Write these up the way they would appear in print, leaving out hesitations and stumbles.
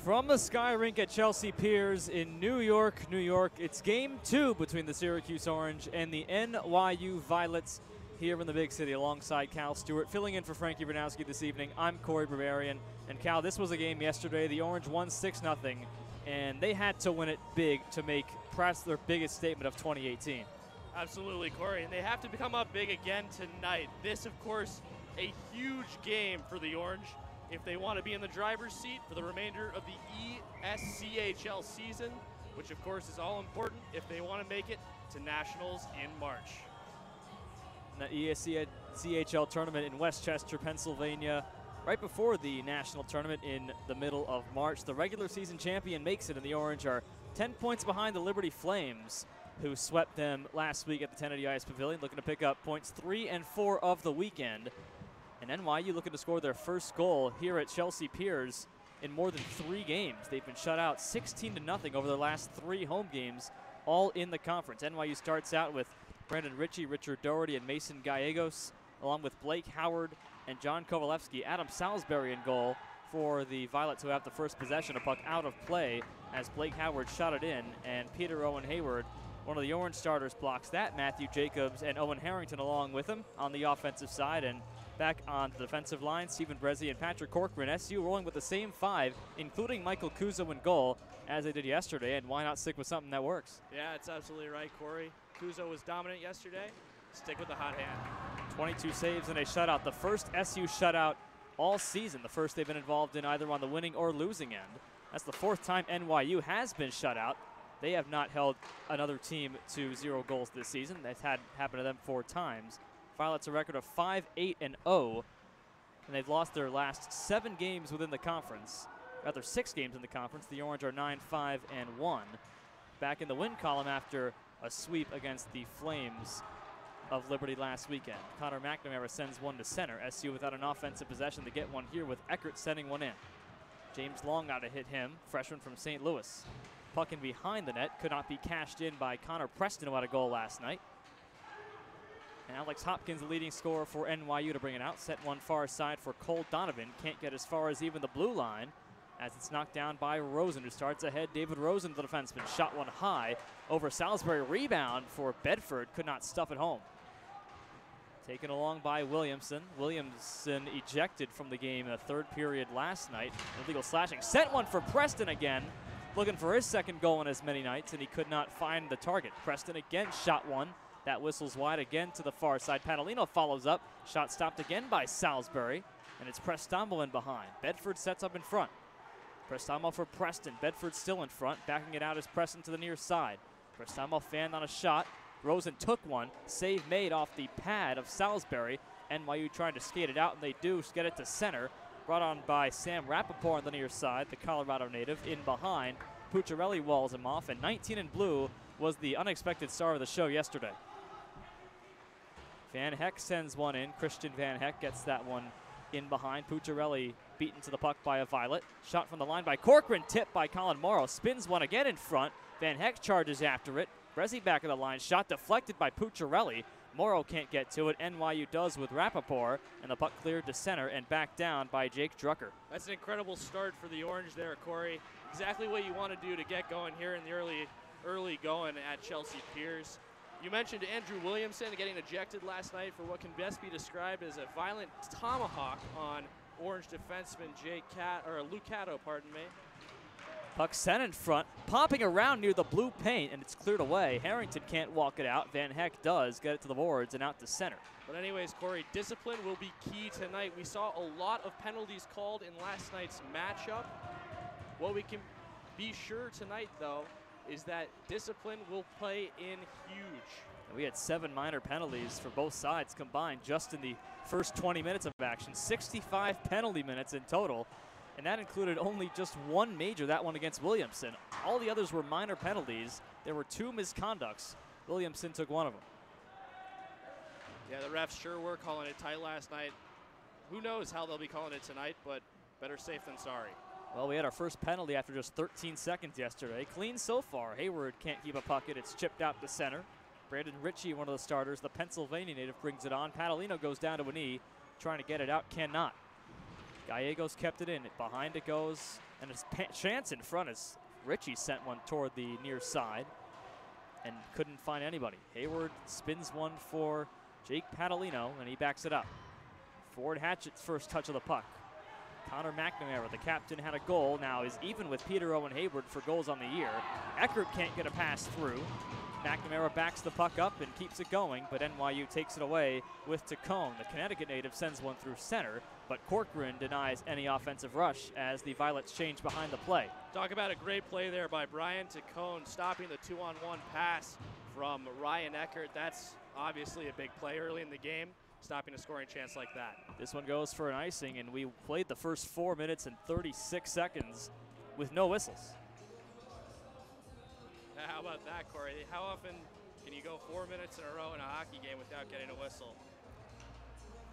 From the Sky Rink at Chelsea Piers in New York, New York, it's Game 2 between the Syracuse Orange and the NYU Violets here in the big city alongside Cal Stewart. Filling in for Frankie Bernowski this evening, I'm Cory Berberian. And Cal, this was a game yesterday. The Orange won 6-0, and they had to win it big to make perhaps their biggest statement of 2018. Absolutely, Cory, and they have to come up big again tonight. This, of course, a huge game for the Orange if they want to be in the driver's seat for the remainder of the ESCHL season, which of course is all important if they want to make it to Nationals in March. And the ESCHL tournament in Westchester, Pennsylvania, right before the national tournament in the middle of March. The regular season champion makes it, and the Orange are 10 points behind the Liberty Flames, who swept them last week at the Kennedy Ice Pavilion, looking to pick up points 3 and 4 of the weekend. And NYU looking to score their first goal here at Chelsea Piers in more than 3 games. They've been shut out 16-0 over their last 3 home games, all in the conference. NYU starts out with Brandon Ritchie, Richard Doherty, and Mason Gallegos, along with Blake Howard and John Kovalevsky. Adam Salisbury in goal for the Violets, who have the first possession, a puck out of play as Blake Howard shot it in, and Peter Owen Hayward, one of the Orange starters, blocks that. Matthew Jacobs and Owen Harrington along with him on the offensive side. And back on the defensive line, Stephen Brezzi and Patrick Corcoran. SU rolling with the same 5, including Michael Kuzo in goal, as they did yesterday. And why not stick with something that works? Yeah, it's absolutely right, Cory. Kuzo was dominant yesterday. Stick with the hot hand. 22 saves and a shutout. The first SU shutout all season. The first they've been involved in either on the winning or losing end. That's the 4th time NYU has been shut out. They have not held another team to 0 goals this season. That's had happened to them 4 times. Violets a record of 5-8-0, and they've lost their last 7 games within the conference. Rather, 6 games in the conference. The Orange are 9-5-1. Back in the win column after a sweep against the Flames of Liberty last weekend. Connor McNamara sends one to center. SU without an offensive possession to get one here with Eckert sending one in. James Long got to hit him, freshman from St. Louis. Puck in behind the net, could not be cashed in by Connor Preston, who had a goal last night. And Alex Hopkins, the leading scorer for NYU, to bring it out. Set one far side for Cole Donovan. Can't get as far as even the blue line as it's knocked down by Rosen, who starts ahead. David Rosen, the defenseman, shot one high over Salisbury. Rebound for Bedford, could not stuff it home. Taken along by Williamson. Williamson ejected from the game in the 3rd period last night. Illegal slashing. Sent one for Preston again. Looking for his 2nd goal in as many nights, and he could not find the target. Preston again shot one. That whistles wide again to the far side. Padalino follows up. Shot stopped again by Salisbury, and it's Prestamo in behind. Bedford sets up in front. Prestamo for Preston. Bedford still in front. Backing it out is Preston to the near side. Prestamo fanned on a shot. Rosen took one. Save made off the pad of Salisbury. NYU trying to skate it out, and they do get it to center. Brought on by Sam Rappaport on the near side, the Colorado native. In behind, Pucciarelli walls him off, and 19 in blue was the unexpected star of the show yesterday. Van Heck sends one in. Christian Van Heck gets that one in behind. Pucciarelli beaten to the puck by a Violet. Shot from the line by Corcoran, tipped by Colin Morrow. Spins one again in front. Van Heck charges after it. Brezzi back of the line. Shot deflected by Pucciarelli. Morrow can't get to it. NYU does with Rappaport, and the puck cleared to center and back down by Jake Drucker. That's an incredible start for the Orange there, Cory. Exactly what you want to do to get going here in the early going at Chelsea Piers. You mentioned Andrew Williamson getting ejected last night for what can best be described as a violent tomahawk on Orange defenseman Luke Cato, pardon me. Puck sent in front, popping around near the blue paint, and it's cleared away. Harrington can't walk it out. Van Heck does get it to the boards and out to center. But anyways, Cory, discipline will be key tonight. We saw a lot of penalties called in last night's matchup. What we can be sure tonight, though, is that discipline will play in huge. And we had 7 minor penalties for both sides combined just in the first 20 minutes of action. 65 penalty minutes in total. And that included only just 1 major, that one against Williamson. All the others were minor penalties. There were 2 misconducts. Williamson took one of them. Yeah, the refs sure were calling it tight last night. Who knows how they'll be calling it tonight, but better safe than sorry. Well, we had our first penalty after just 13 seconds yesterday. Clean so far. Hayward can't keep a puck. It's chipped out to center. Brandon Ritchie, one of the starters, the Pennsylvania native, brings it on. Padalino goes down to a knee, trying to get it out, cannot. Gallegos kept it in. Behind it goes, and it's chance in front as Richie sent one toward the near side and couldn't find anybody. Hayward spins one for Jake Padalino, and he backs it up. Ford Hatchett's first touch of the puck. Connor McNamara, the captain, had a goal. Now is even with Peter Owen Hayward for goals on the year. Eckert can't get a pass through. McNamara backs the puck up and keeps it going, but NYU takes it away with Tacone. The Connecticut native sends one through center, but Corcoran denies any offensive rush as the Violets change behind the play. Talk about a great play there by Brian Tacone, stopping the 2-on-1 pass from Ryan Eckert. That's obviously a big play early in the game, stopping a scoring chance like that. This one goes for an icing, and we played the first 4 minutes and 36 seconds with no whistles. How about that, Corey? How often can you go 4 minutes in a row in a hockey game without getting a whistle?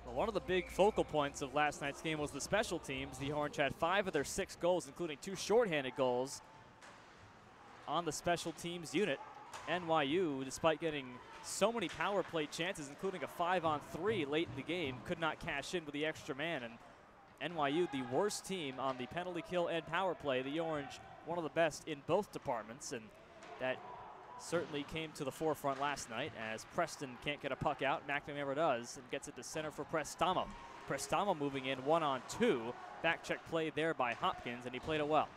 Well, one of the big focal points of last night's game was the special teams. The Orange had 5 of their 6 goals, including 2 shorthanded goals on the special teams unit. NYU, despite getting so many power play chances, including a 5-on-3 late in the game, could not cash in with the extra man. And NYU, the worst team on the penalty kill and power play. The Orange, one of the best in both departments, and that certainly came to the forefront last night as Preston can't get a puck out. McNamara does and gets it to center for Prestamo. Prestamo moving in 1-on-2. Back check play there by Hopkins, and he played it well.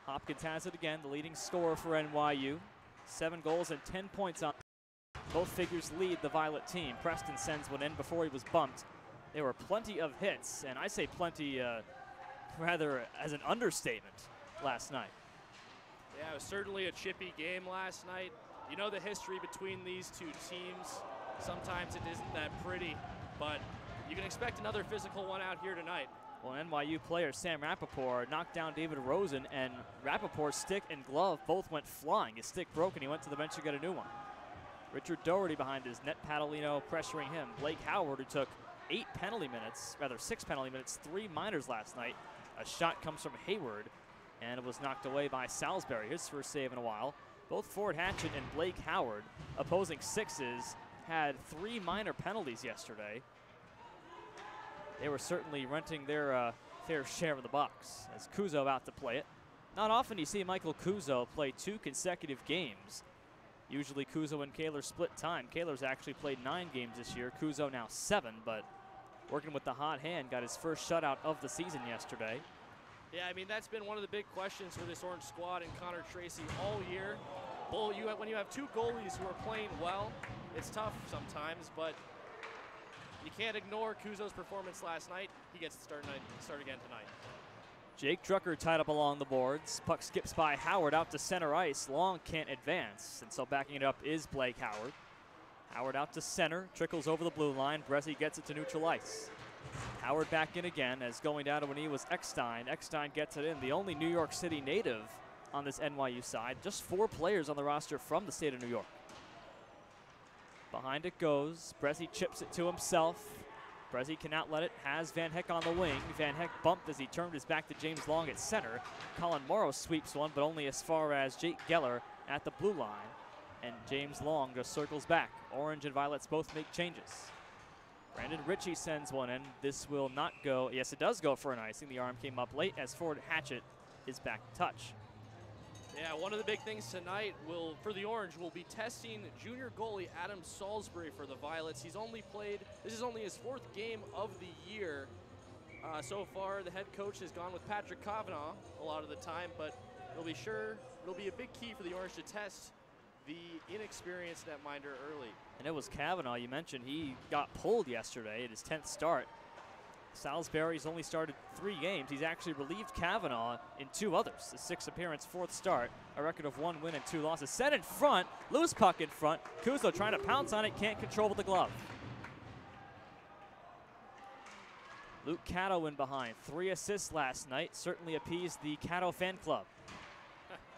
Hopkins has it again, the leading scorer for NYU. 7 goals and 10 points on. Both figures lead the Violet team. Preston sends one in before he was bumped. There were plenty of hits, and I say plenty rather as an understatement last night. Yeah, it was certainly a chippy game last night. You know the history between these two teams. Sometimes it isn't that pretty, but you can expect another physical one out here tonight. Well, NYU player Sam Rappaport knocked down David Rosen, and Rappaport's stick and glove both went flying. His stick broke, and he went to the bench to get a new one. Richard Doherty behind his net, Padalino pressuring him. Blake Howard, who took 6 penalty minutes, 3 minors last night. A shot comes from Hayward, and it was knocked away by Salisbury, his first save in a while. Both Ford Hatchett and Blake Howard, opposing sixes, had 3 minor penalties yesterday. They were certainly renting their fair share of the box as Kuzo out to play it. Not often you see Michael Kuzo play 2 consecutive games. Usually Kuzo and Kaler split time. Kaler's actually played 9 games this year. Kuzo now 7, but working with the hot hand, got his first shutout of the season yesterday. Yeah, I mean, that's been one of the big questions for this Orange squad and Connor Tracy all year. Well, when you have 2 goalies who are playing well, it's tough sometimes, but you can't ignore Kuzo's performance last night. He gets to start again tonight. Jake Drucker tied up along the boards. Puck skips by Howard out to center ice. Long can't advance, and so backing it up is Blake Howard. Howard out to center, trickles over the blue line. Bressie gets it to neutral ice. Howard back in again as going down to a knee was Eckstein. Eckstein gets it in. The only New York City native on this NYU side. Just 4 players on the roster from the state of New York. Behind it goes. Bressie chips it to himself. Bressie cannot let it. Has Van Heck on the wing. Van Heck bumped as he turned his back to James Long at center. Colin Morrow sweeps one, but only as far as Jake Geller at the blue line. And James Long just circles back. Orange and Violets both make changes. Brandon Ritchie sends one in. This will not go. Yes, it does go for an icing. The arm came up late as Ford Hatchett is back to touch. Yeah, one of the big things tonight for the Orange will be testing junior goalie Adam Salisbury for the Violets. He's only played, this is only his 4th game of the year. So far, the head coach has gone with Patrick Kavanaugh a lot of the time, but it'll be a big key for the Orange to test the inexperienced netminder early. And it was Kavanaugh, you mentioned, he got pulled yesterday at his 10th start. Salisbury's only started 3 games. He's actually relieved Kavanaugh in 2 others. His 6th appearance, 4th start, a record of 1 win and 2 losses. Set in front, loose puck in front. Kuzo trying to pounce on it, can't control with the glove. Luke Cato in behind, 3 assists last night. Certainly appeased the Cato fan club.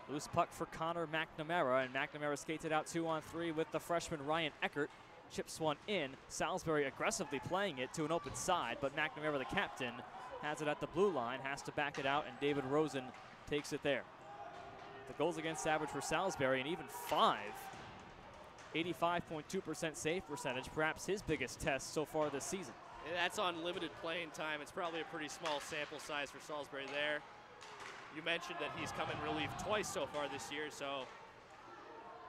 Loose puck for Connor McNamara, and McNamara skates it out 2-on-3 with the freshman Ryan Eckert. Chips one in. Salisbury aggressively playing it to an open side, but McNamara, the captain, has it at the blue line, has to back it out, and David Rosen takes it there. The goals against average for Salisbury, and even 5. 85.2% save percentage, perhaps his biggest test so far this season. That's on limited playing time. It's probably a pretty small sample size for Salisbury there. You mentioned that he's come in relief twice so far this year, so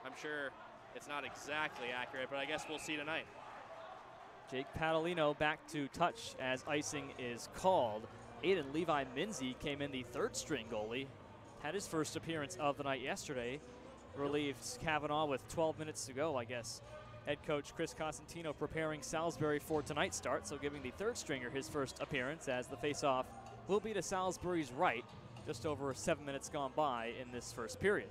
I'm sure it's not exactly accurate, but I guess we'll see tonight. Jake Padalino back to touch as icing is called. Aiden Levi Minzy came in the third string goalie. Had his first appearance of the night yesterday. Relieved Kavanaugh with 12 minutes to go, I guess. Head coach Chris Cosentino preparing Salisbury for tonight's start, so giving the third stringer his first appearance as the faceoff will be to Salisbury's right, just over 7 minutes gone by in this first period.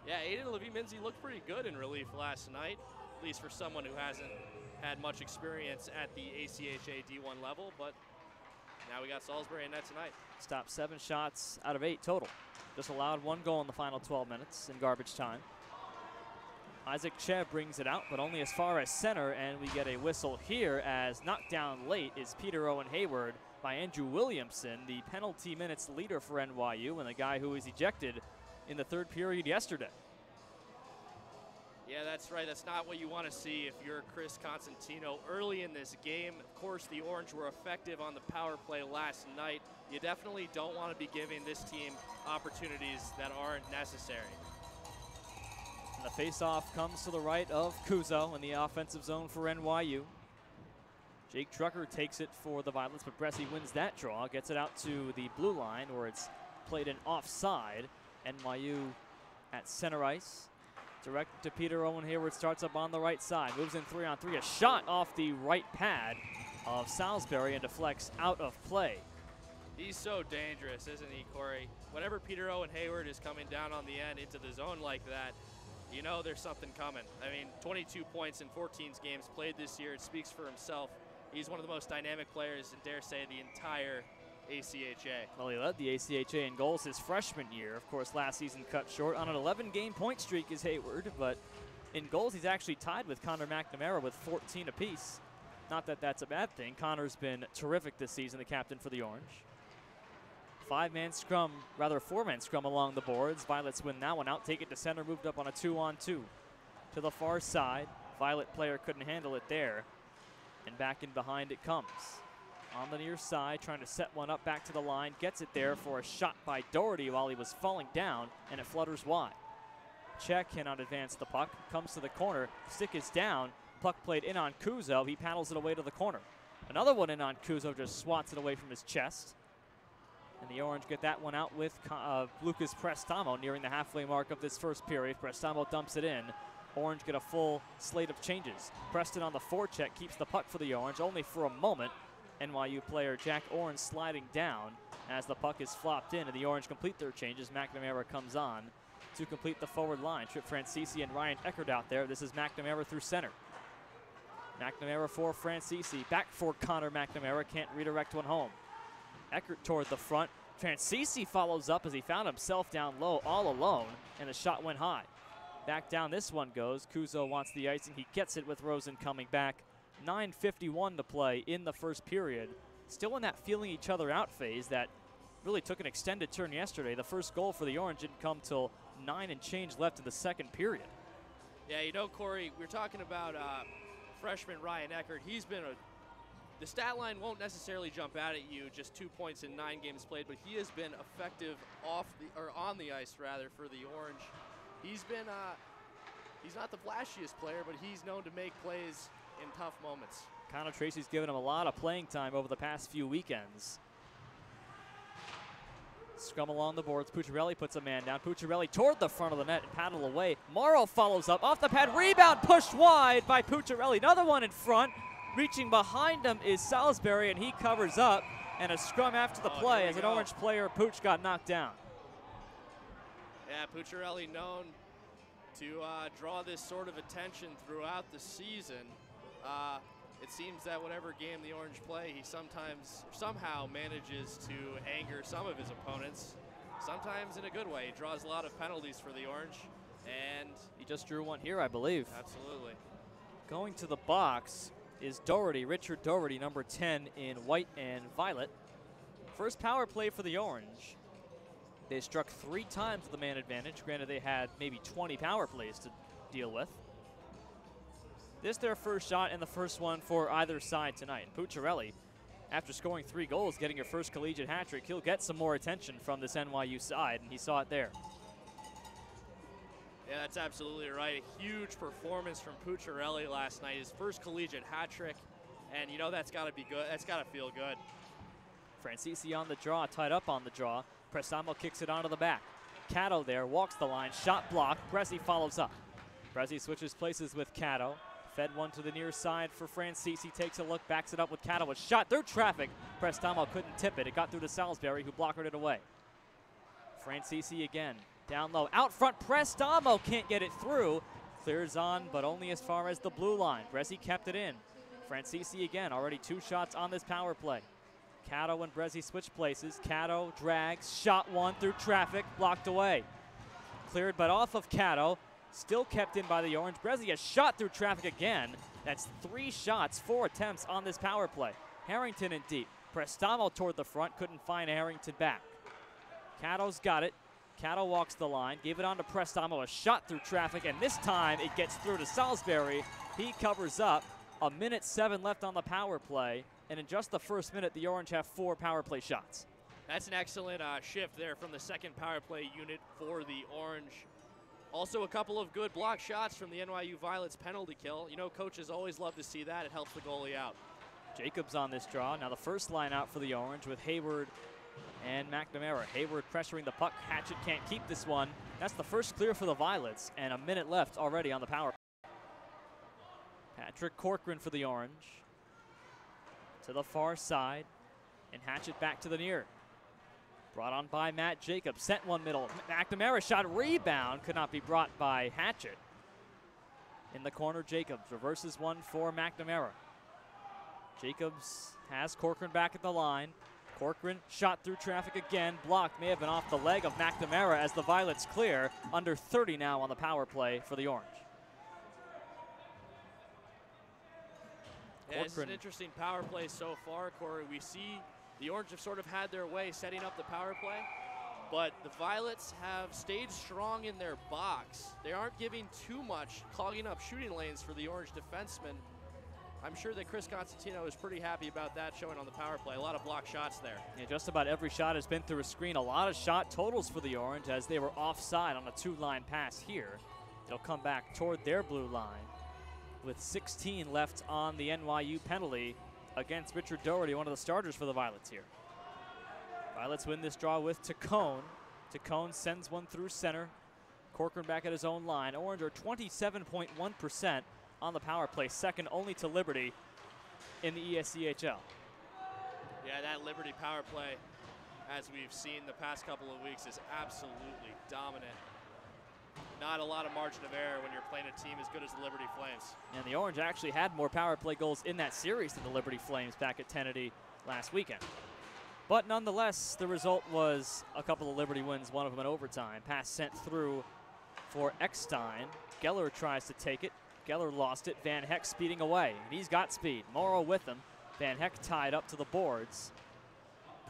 Yeah, Aiden Levy-Minzy looked pretty good in relief last night, at least for someone who hasn't had much experience at the ACHA D1 level, but now we got Salisbury in net tonight. Stopped 7 shots out of 8 total. Just allowed 1 goal in the final 12 minutes in garbage time. Isaac Chev brings it out, but only as far as center, and we get a whistle here as knocked down late is Peter Owen Hayward by Andrew Williamson, the penalty minutes leader for NYU and the guy who was ejected in the third period yesterday. Yeah, that's right. That's not what you want to see if you're Chris Cosentino early in this game. Of course, the Orange were effective on the power play last night. You definitely don't want to be giving this team opportunities that aren't necessary. And the face-off comes to the right of Kuzo in the offensive zone for NYU. Jake Trucker takes it for the Violets, but Bressie wins that draw, gets it out to the blue line where it's played in offside. NYU at center ice. Direct to Peter Owen Hayward, starts up on the right side, moves in 3-on-3, a shot off the right pad of Salisbury and deflects out of play. He's so dangerous, isn't he, Corey? Whenever Peter Owen Hayward is coming down on the end into the zone like that, you know there's something coming. I mean, 22 points in 14 games played this year. It speaks for himself. He's one of the most dynamic players, and dare say, the entire ACHA. Well, he led the ACHA in goals his freshman year. Of course, last season cut short. On an 11-game point streak is Hayward, but in goals he's actually tied with Connor McNamara with 14 apiece. Not that that's a bad thing. Connor's been terrific this season, the captain for the Orange. 5-man scrum, rather 4-man scrum along the boards. Violets win that one out, take it to center, moved up on a 2-on-2. To the far side, Violet player couldn't handle it there, and back in behind it comes. On the near side, trying to set one up back to the line, gets it there for a shot by Doherty while he was falling down, and it flutters wide. Check cannot advance the puck, comes to the corner, stick is down, puck played in on Kuzo, he paddles it away to the corner. Another one in on Kuzo, just swats it away from his chest. And the Orange get that one out with Lucas Prestamo nearing the halfway mark of this first period. Prestamo dumps it in. Orange get a full slate of changes. Preston on the forecheck keeps the puck for the Orange, only for a moment. NYU player Jack Orange sliding down as the puck is flopped in, and the Orange complete their changes. McNamara comes on to complete the forward line. Trip Francisi and Ryan Eckert out there. This is McNamara through center. McNamara for Francisi, back for Connor McNamara, can't redirect one home. Eckert toward the front. Francisi follows up as he found himself down low all alone, and the shot went high. Back down this one goes. Kuzo wants the icing. He gets it with Rosen coming back. 9:51 to play in the first period. Still in that feeling each other out phase that really took an extended turn yesterday. The first goal for the Orange didn't come till 9 and change left in the second period. Yeah, you know, Corey, we're talking about freshman Ryan Eckert. He's been the stat line won't necessarily jump out at you, just 2 points in 9 games played, but he has been effective on the ice rather for the Orange. He's been he's not the flashiest player, but he's known to make plays in tough moments. Connor Tracy's given him a lot of playing time over the past few weekends. Scrum along the boards. Pucciarelli puts a man down. Pucciarelli toward the front of the net and paddle away. Morrow follows up off the pad. Rebound pushed wide by Pucciarelli. Another one in front. Reaching behind him is Salisbury, and he covers up. And a scrum after the play as an Orange player, Pooch, got knocked down. Yeah, Pucciarelli known to draw this sort of attention throughout the season. It seems that whatever game the Orange play, he somehow manages to anger some of his opponents, sometimes in a good way. He draws a lot of penalties for the Orange, and he just drew one here, I believe. Absolutely. Going to the box is Doherty, Richard Doherty, number 10 in white and violet. First power play for the Orange. They struck 3 times with the man advantage. Granted, they had maybe 20 power plays to deal with. This their first shot and the first one for either side tonight. And Pucciarelli, after scoring 3 goals, getting your first collegiate hat trick, he'll get some more attention from this NYU side, and he saw it there. Yeah, that's absolutely right. A huge performance from Pucciarelli last night. His first collegiate hat trick, and you know that's got to be good. That's got to feel good. Francisi on the draw, tied up on the draw. Prestamo kicks it onto the back. Cato there, walks the line, shot blocked. Brezzi follows up. Brezzi switches places with Cato. Fed one to the near side for Francisi, takes a look, backs it up with Cato. A shot through traffic. Prestamo couldn't tip it. It got through to Salisbury, who blockered it away. Francisi again, down low. Out front, Prestamo can't get it through. Clears on, but only as far as the blue line. Brezzi kept it in. Francisi again, already 2 shots on this power play. Cato and Brezzi switch places. Cato drags, shot one through traffic, blocked away. Cleared, but off of Cato. Still kept in by the Orange. Brezzi a shot through traffic again. That's 3 shots, 4 attempts on this power play. Harrington in deep. Prestamo toward the front, couldn't find Harrington back. Cato's got it. Cato walks the line, gave it on to Prestamo, a shot through traffic, and this time it gets through to Salisbury. He covers up. 1:07 left on the power play, and in just the first minute, the Orange have 4 power play shots. That's an excellent shift there from the second power play unit for the Orange. Also a couple of good block shots from the NYU Violets penalty kill. You know, coaches always love to see that. It helps the goalie out. Jacobs on this draw. Now the first line out for the Orange with Hayward and McNamara. Hayward pressuring the puck. Hatchett can't keep this one. That's the first clear for the Violets, and 1 minute left already on the power. Patrick Corcoran for the Orange. To the far side, and Hatchett back to the near. Brought on by Matt Jacobs, sent one middle. McNamara shot, rebound, could not be brought by Hatchett. In the corner, Jacobs reverses one for McNamara. Jacobs has Corcoran back at the line. Corcoran shot through traffic again, blocked, may have been off the leg of McNamara as the Violets clear. Under 30 now on the power play for the Orange. Yeah, it's an interesting power play so far, Cory. We see the Orange have sort of had their way setting up the power play, but the Violets have stayed strong in their box. They aren't giving too much, clogging up shooting lanes for the Orange defensemen. I'm sure that Chris Constantino is pretty happy about that showing on the power play. A lot of block shots there. Yeah, just about every shot has been through a screen. A lot of shot totals for the Orange as they were offside on a 2-line pass here. They'll come back toward their blue line with 16 left on the NYU penalty against Richard Doherty, one of the starters for the Violets here. Violets win this draw with Tacone. Tacone sends one through center. Corcoran back at his own line. Orange are 27.1% on the power play, second only to Liberty in the ESCHL. Yeah, that Liberty power play, as we've seen the past couple of weeks, is absolutely dominant. Not a lot of margin of error when you're playing a team as good as the Liberty Flames. And the Orange actually had more power play goals in that series than the Liberty Flames back at Tennedy last weekend. But nonetheless, the result was a couple of Liberty wins, one of them in overtime. Pass sent through for Eckstein. Geller tries to take it. Geller lost it. Van Heck speeding away, and he's got speed. Morrow with him. Van Heck tied up to the boards.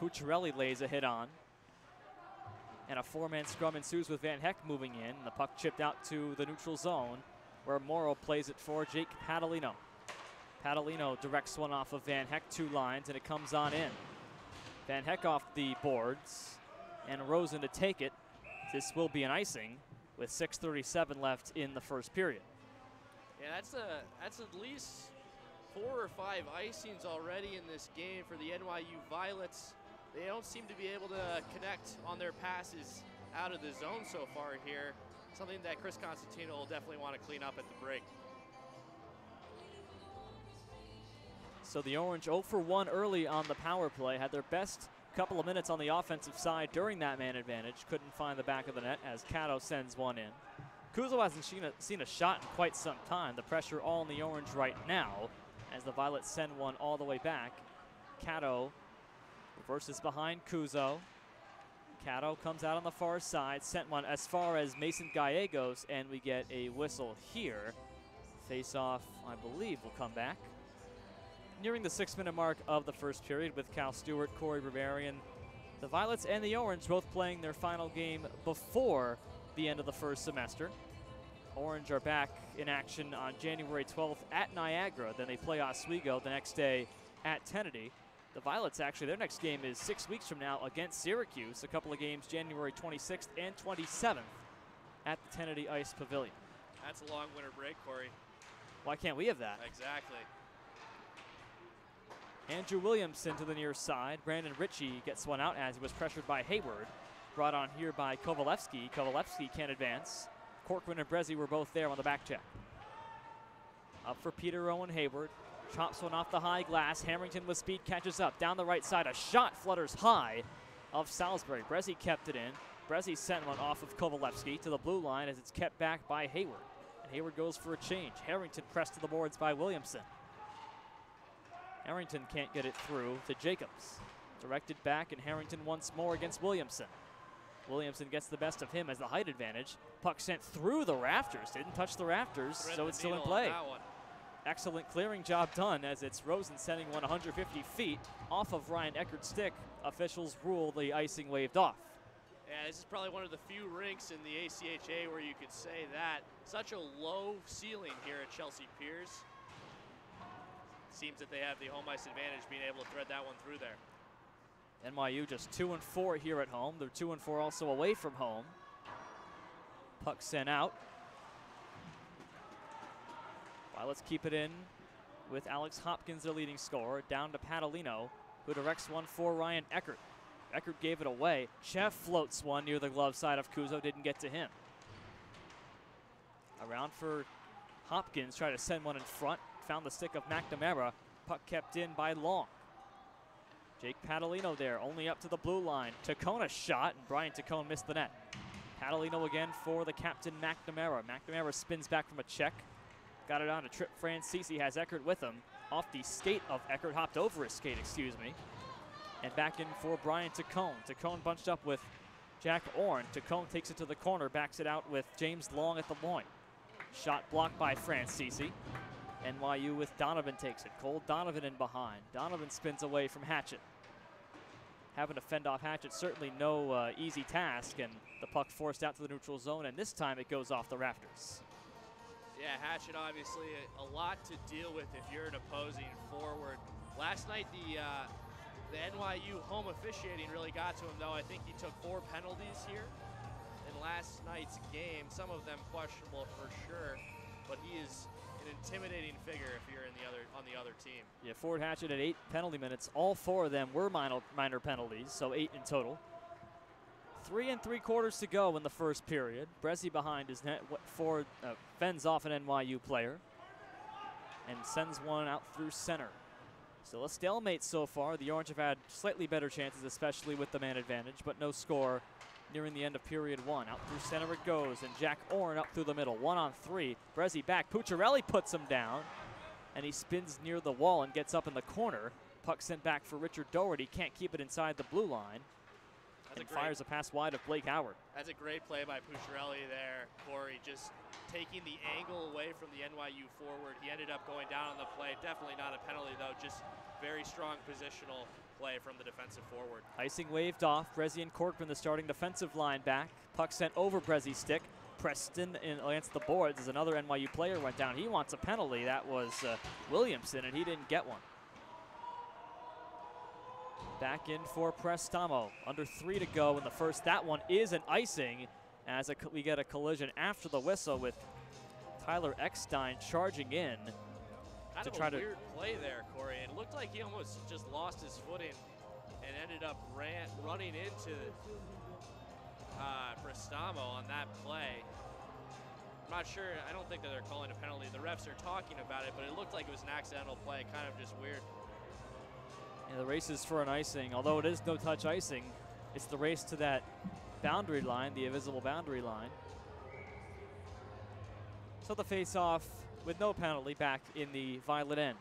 Pucciarelli lays a hit on. And a 4-man scrum ensues with Van Heck moving in. The puck chipped out to the neutral zone where Morrow plays it for Jake Padalino. Padalino directs one off of Van Heck, 2 lines, and it comes on in. Van Heck off the boards and Rosen to take it. This will be an icing with 6:37 left in the first period. Yeah, that's at least 4 or 5 icings already in this game for the NYU Violets. They don't seem to be able to connect on their passes out of the zone so far here. Something that Chris Constantino will definitely want to clean up at the break. So the Orange 0 for 1 early on the power play. Had their best couple of minutes on the offensive side during that man advantage. Couldn't find the back of the net as Cato sends one in. Kuzo hasn't seen a shot in quite some time. The pressure all in the Orange right now as the Violets send one all the way back. Cato reverses behind Kuzo. Cato comes out on the far side, sent one as far as Mason Gallegos, and we get a whistle here. Face-off, I believe, will come back. Nearing the 6-minute mark of the first period with Cal Stewart, Cory Berberian. The Violets and the Orange both playing their final game before the end of the first semester. Orange are back in action on January 12th at Niagara. Then they play Oswego the next day at Tennessee. The Violets, actually, their next game is 6 weeks from now against Syracuse. A couple of games January 26th and 27th at the Tennessee Ice Pavilion. That's a long winter break, Cory. Why can't we have that? Exactly. Andrew Williamson to the near side. Brandon Ritchie gets one out as he was pressured by Hayward. Brought on here by Kovalevsky. Kovalevsky can't advance. Corcoran and Brezzi were both there on the back check. Up for Peter Owen Hayward. Chops one off the high glass. Harrington with speed catches up. Down the right side, a shot flutters high of Salisbury. Brezzi kept it in. Brezzi sent one off of Kovalevsky to the blue line as it's kept back by Hayward. And Hayward goes for a change. Harrington pressed to the boards by Williamson. Harrington can't get it through to Jacobs. Directed back, and Harrington once more against Williamson. Williamson gets the best of him as the height advantage. Puck sent through the rafters. Didn't touch the rafters, so it's still in play. Excellent clearing job done as it's Rosen sending one 150 feet off of Ryan Eckert's stick. Officials rule the icing waved off. Yeah, this is probably one of the few rinks in the ACHA where you could say that. Such a low ceiling here at Chelsea Piers. Seems that they have the home ice advantage, being able to thread that one through there. NYU just 2-4 here at home. They're 2-4 also away from home. Puck sent out. Let's keep it in with Alex Hopkins, their leading scorer, down to Patalino, who directs one for Ryan Eckert. Eckert gave it away. Sheff floats one near the glove side of Kuzo, didn't get to him. Around for Hopkins, tried to send one in front, found the stick of McNamara. Puck kept in by Long. Jake Patalino there, only up to the blue line. Tacona shot, and Brian Tacone missed the net. Patalino again for the captain, McNamara. McNamara spins back from a check. Got it on to Trip Francisi, has Eckert with him. Off the skate of Eckert, hopped over his skate, excuse me. And back in for Brian Tacone. Tacone bunched up with Jack Orn. Tacone takes it to the corner, backs it out with James Long at the point. Shot blocked by Francisi. NYU with Donovan takes it. Cole Donovan in behind. Donovan spins away from Hatchett. Having to fend off Hatchett, certainly no easy task, and the puck forced out to the neutral zone, and this time it goes off the rafters. Yeah, Hatchett obviously a lot to deal with if you're an opposing forward. Last night the NYU home officiating really got to him, though. I think he took 4 penalties here in last night's game. Some of them questionable for sure, but he is an intimidating figure if you're on the other team. Yeah, Ford Hatchett at 8 penalty minutes. All 4 of them were minor penalties, so 8 in total. 3 3/4 to go in the first period. Brezzi behind his net. Ford fends off an NYU player and sends one out through center. Still a stalemate so far. The Orange have had slightly better chances, especially with the man advantage, but no score nearing the end of period 1. Out through center it goes, and Jack Orn up through the middle. 1-on-3. Brezzi back. Pucciarelli puts him down, and he spins near the wall and gets up in the corner. Puck sent back for Richard Doherty. Can't keep it inside the blue line. And fires a pass wide of Blake Howard. That's a great play by Pucciarelli there, Cory, just taking the angle away from the NYU forward. He ended up going down on the play. Definitely not a penalty, though, just very strong positional play from the defensive forward. Icing waved off. Brezzi and Corcoran, the starting defensive line back. Puck sent over Brezzi's stick. Preston in against the boards as another NYU player went down. He wants a penalty. That was Williamson, and he didn't get one. Back in for Prestamo. Under 3 to go in the first. That one is an icing as we get a collision after the whistle with Tyler Eckstein charging in to try to. Weird play there, Cory. It looked like he almost just lost his footing and ended up running into Prestamo on that play. I'm not sure. I don't think that they're calling a penalty. The refs are talking about it, but it looked like it was an accidental play. Kind of just weird. Yeah, the race is for an icing. Although it is no-touch icing, it's the race to that boundary line, the invisible boundary line. So the face-off with no penalty back in the violet end.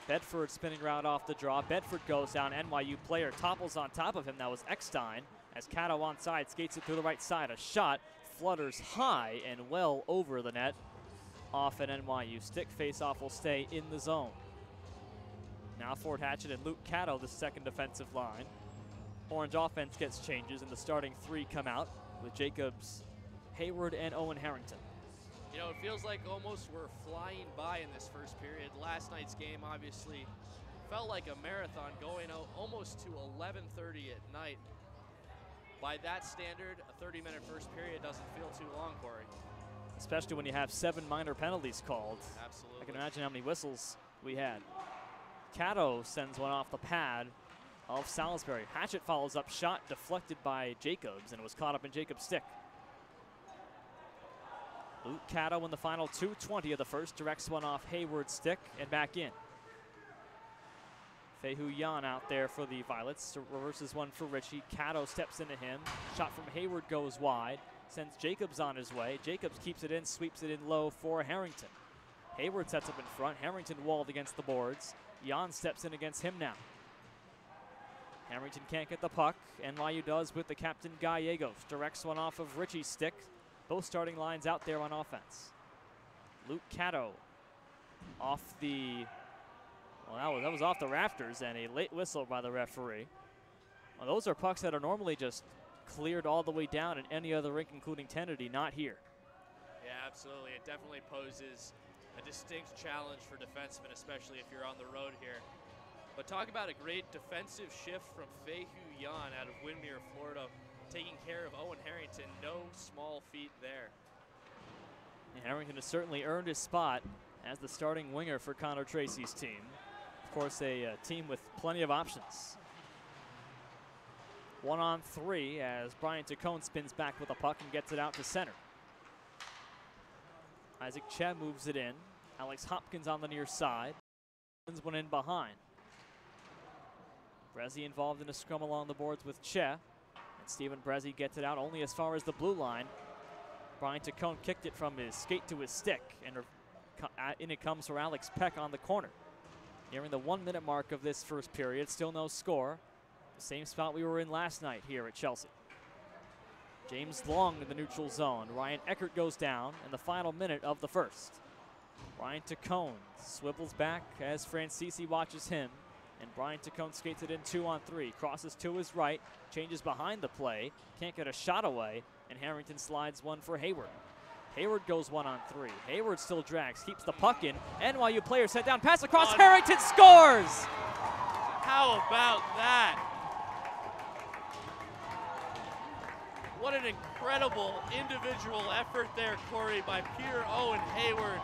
Bedford spinning route off the draw. Bedford goes down. NYU player topples on top of him. That was Eckstein. As Cato onside skates it through the right side. A shot flutters high and well over the net. Off an NYU stick. Face-off will stay in the zone. Now Ford Hatchett and Luke Cato, the second defensive line. Orange offense gets changes, and the starting 3 come out with Jacobs, Hayward, and Owen Harrington. You know, it feels like almost we're flying by in this first period. Last night's game obviously felt like a marathon going out almost to 11:30 at night. By that standard, a 30-minute first period doesn't feel too long, Cory. Especially when you have 7 minor penalties called. Absolutely. I can imagine how many whistles we had. Cato sends one off the pad of Salisbury. Hatchett follows up, shot deflected by Jacobs, and it was caught up in Jacobs' stick. Luke Cato in the final 2:20 of the first directs one off Hayward's stick and back in. Fehu Yan out there for the Violets, reverses one for Ritchie. Cato steps into him. Shot from Hayward goes wide, sends Jacobs on his way. Jacobs keeps it in, sweeps it in low for Harrington. Hayward sets up in front. Harrington walled against the boards. Yan steps in against him now. Harrington can't get the puck. NYU does with the captain Gallegos. Directs one off of Ritchie's stick. Both starting lines out there on offense. Luke Cato off the, well, that was off the rafters, and a late whistle by the referee. Well, those are pucks that are normally just cleared all the way down in any other rink, including Kennedy, not here. Yeah, absolutely. It definitely poses a distinct challenge for defensemen, especially if you're on the road here. But talk about a great defensive shift from Fehu Yan out of Windermere, Florida, taking care of Owen Harrington. No small feat there. And Harrington has certainly earned his spot as the starting winger for Connor Tracy's team. Of course, a team with plenty of options. 1-on-3 as Brian Tacone spins back with a puck and gets it out to center. Isaac Che moves it in. Alex Hopkins on the near side. Sends one in behind. Brezzi involved in a scrum along the boards with Che. And Stephen Brezzi gets it out only as far as the blue line. Brian Tacone kicked it from his skate to his stick, and in it comes for Alex Peck on the corner. Nearing the 1-minute mark of this first period, still no score. The same spot we were in last night here at Chelsea. James Long in the neutral zone. Ryan Eckert goes down in the final minute of the first. Brian Tacone swivels back as Francisi watches him, and Brian Tacone skates it in 2-on-3. Crosses to his right, changes behind the play, can't get a shot away, and Harrington slides one for Hayward. Hayward goes 1-on-3. Hayward still drags, keeps the puck in. NYU player set down, pass across, Harrington scores! How about that? What an incredible individual effort there, Cory, by Peter Owen Hayward.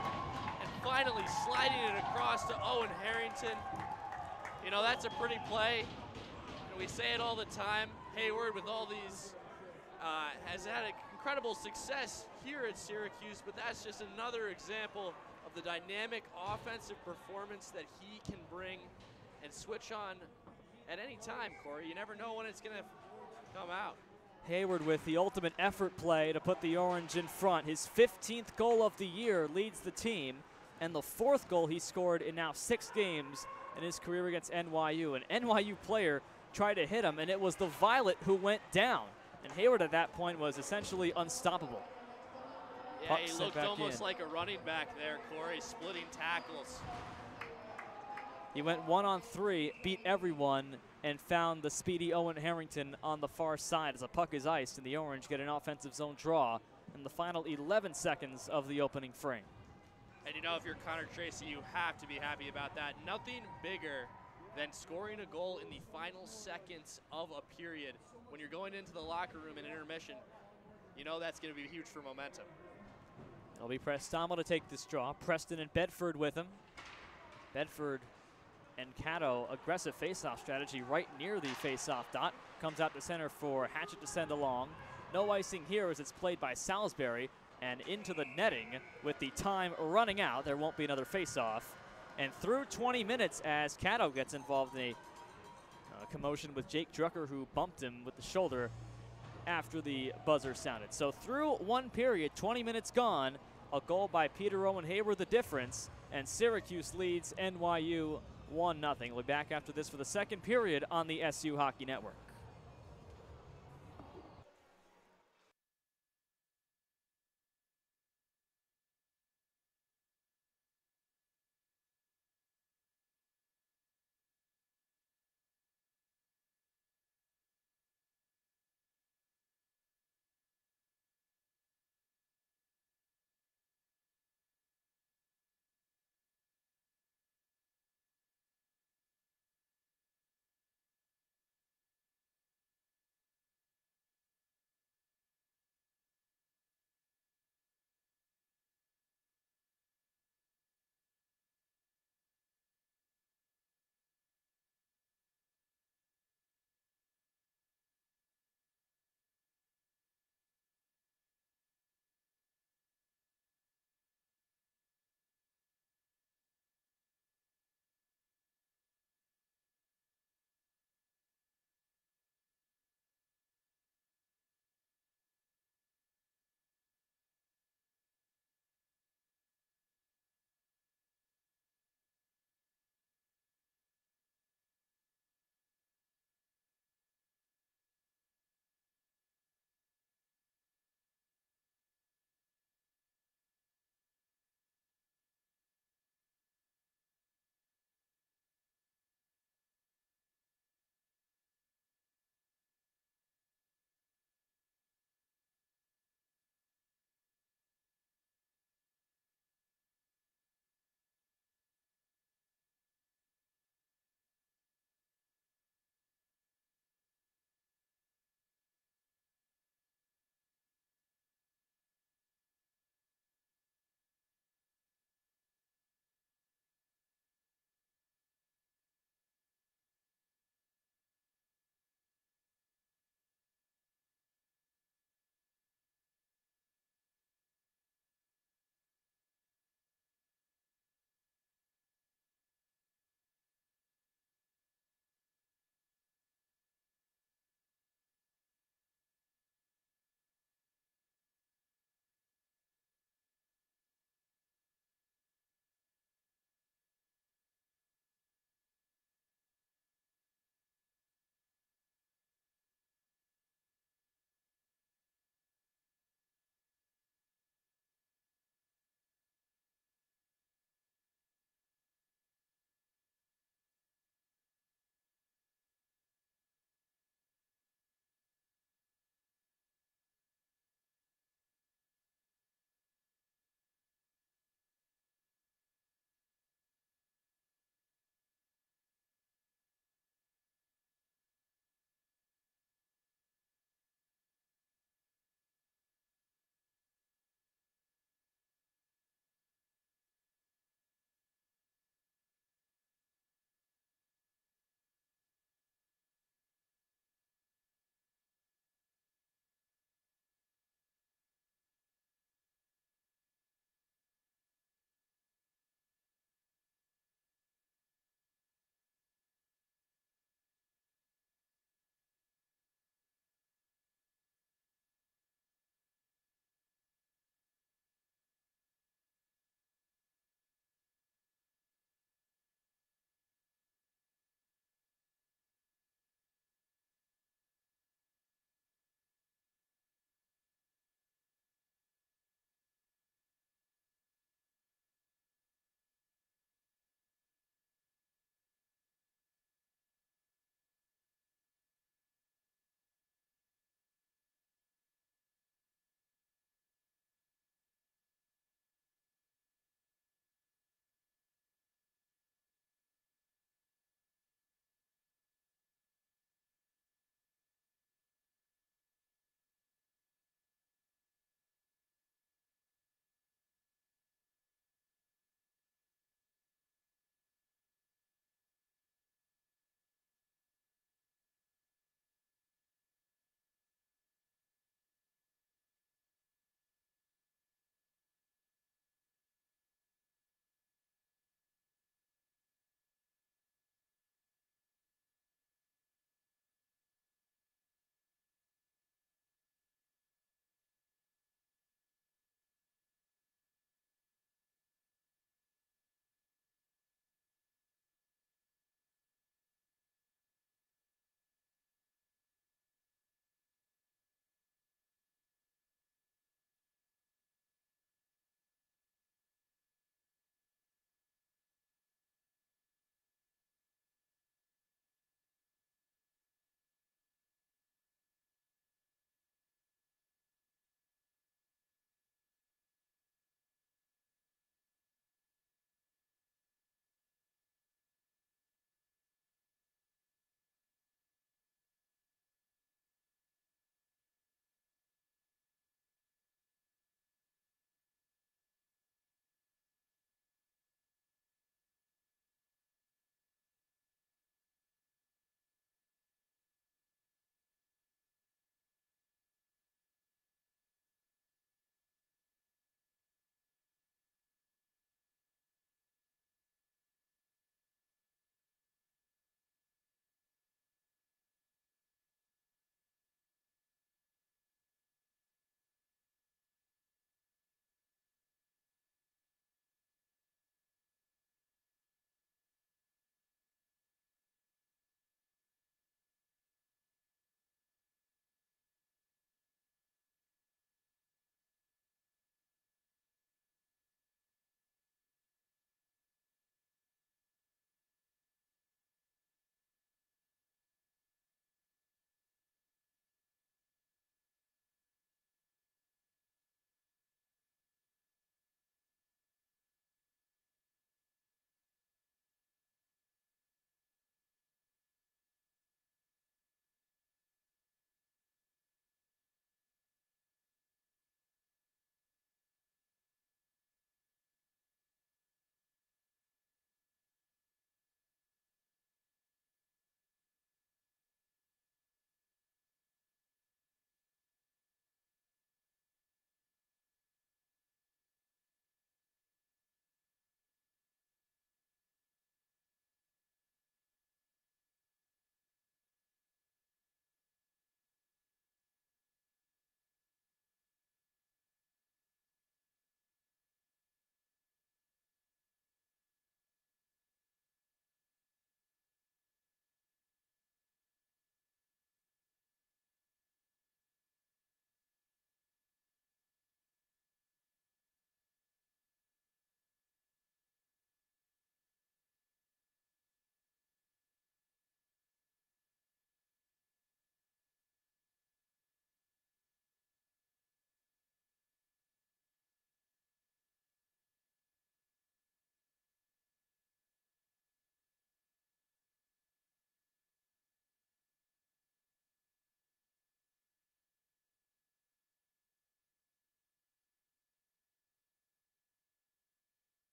And finally sliding it across to Owen Harrington. You know, that's a pretty play. And we say it all the time. Hayward, with all these, has had incredible success here at Syracuse, but that's just another example of the dynamic offensive performance that he can bring and switch on at any time, Cory. You never know when it's going to come out. Hayward with the ultimate effort play to put the Orange in front. His 15th goal of the year leads the team, and the 4th goal he scored in now 6 games in his career against NYU. An NYU player tried to hit him, and it was the Violet who went down. And Hayward at that point was essentially unstoppable. Yeah, Puck he sent looked back almost in. like a running back there, Cory, splitting tackles. He went 1-on-3, beat everyone, and found the speedy Owen Harrington on the far side as a puck is iced, and the Orange get an offensive zone draw in the final 11 seconds of the opening frame. And you know, if you're Connor Tracy, you have to be happy about that. Nothing bigger than scoring a goal in the final seconds of a period. When you're going into the locker room in intermission, you know that's going to be huge for momentum. It'll be Prestamo to take this draw. Preston and Bedford with him. Bedford and Cato, aggressive face-off strategy right near the face-off dot. Comes out to center for Hatchett to send along. No icing here as it's played by Salisbury and into the netting with the time running out. There won't be another face-off. And through 20 minutes as Cato gets involved in a commotion with Jake Drucker, who bumped him with the shoulder after the buzzer sounded. So through one period, 20 minutes gone, a goal by Peter Owen Hayward the difference, and Syracuse leads NYU 1-0. We'll be back after this for the second period on the SU Hockey Network.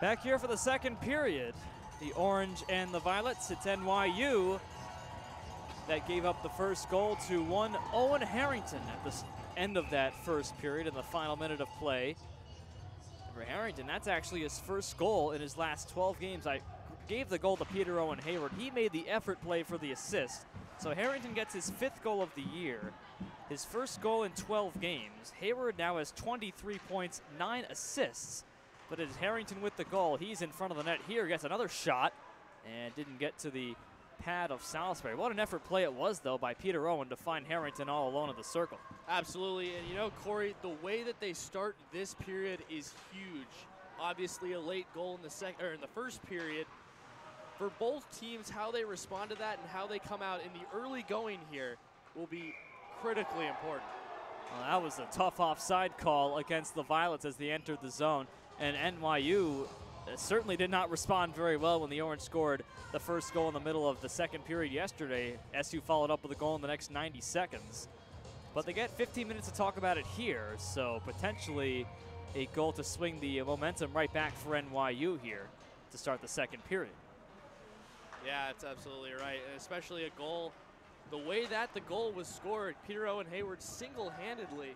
Back here for the second period, the orange and the violets. It's NYU that gave up the first goal to one Owen Harrington at the end of that first period in the final minute of play. For Harrington, that's actually his first goal in his last 12 games. I gave the goal to Peter Owen Hayward. He made the effort play for the assist. So Harrington gets his 5th goal of the year, his first goal in 12 games. Hayward now has 23 points, 9 assists. But it's Harrington with the goal. He's in front of the net here, gets another shot, and didn't get to the pad of Salisbury. What an effort play it was, though, by Peter Owen to find Harrington all alone at the circle. Absolutely, and you know, Cory, the way that they start this period is huge. Obviously, a late goal in the first period. For both teams, how they respond to that and how they come out in the early going here will be critically important. Well, that was a tough offside call against the Violets as they entered the zone, and NYU certainly did not respond very well when the Orange scored the first goal in the middle of the second period yesterday. SU followed up with a goal in the next 90 seconds. But they get 15 minutes to talk about it here, so potentially a goal to swing the momentum right back for NYU here to start the second period. Yeah, that's absolutely right, and especially a goal. The way that the goal was scored, Peter Owen Hayward single-handedly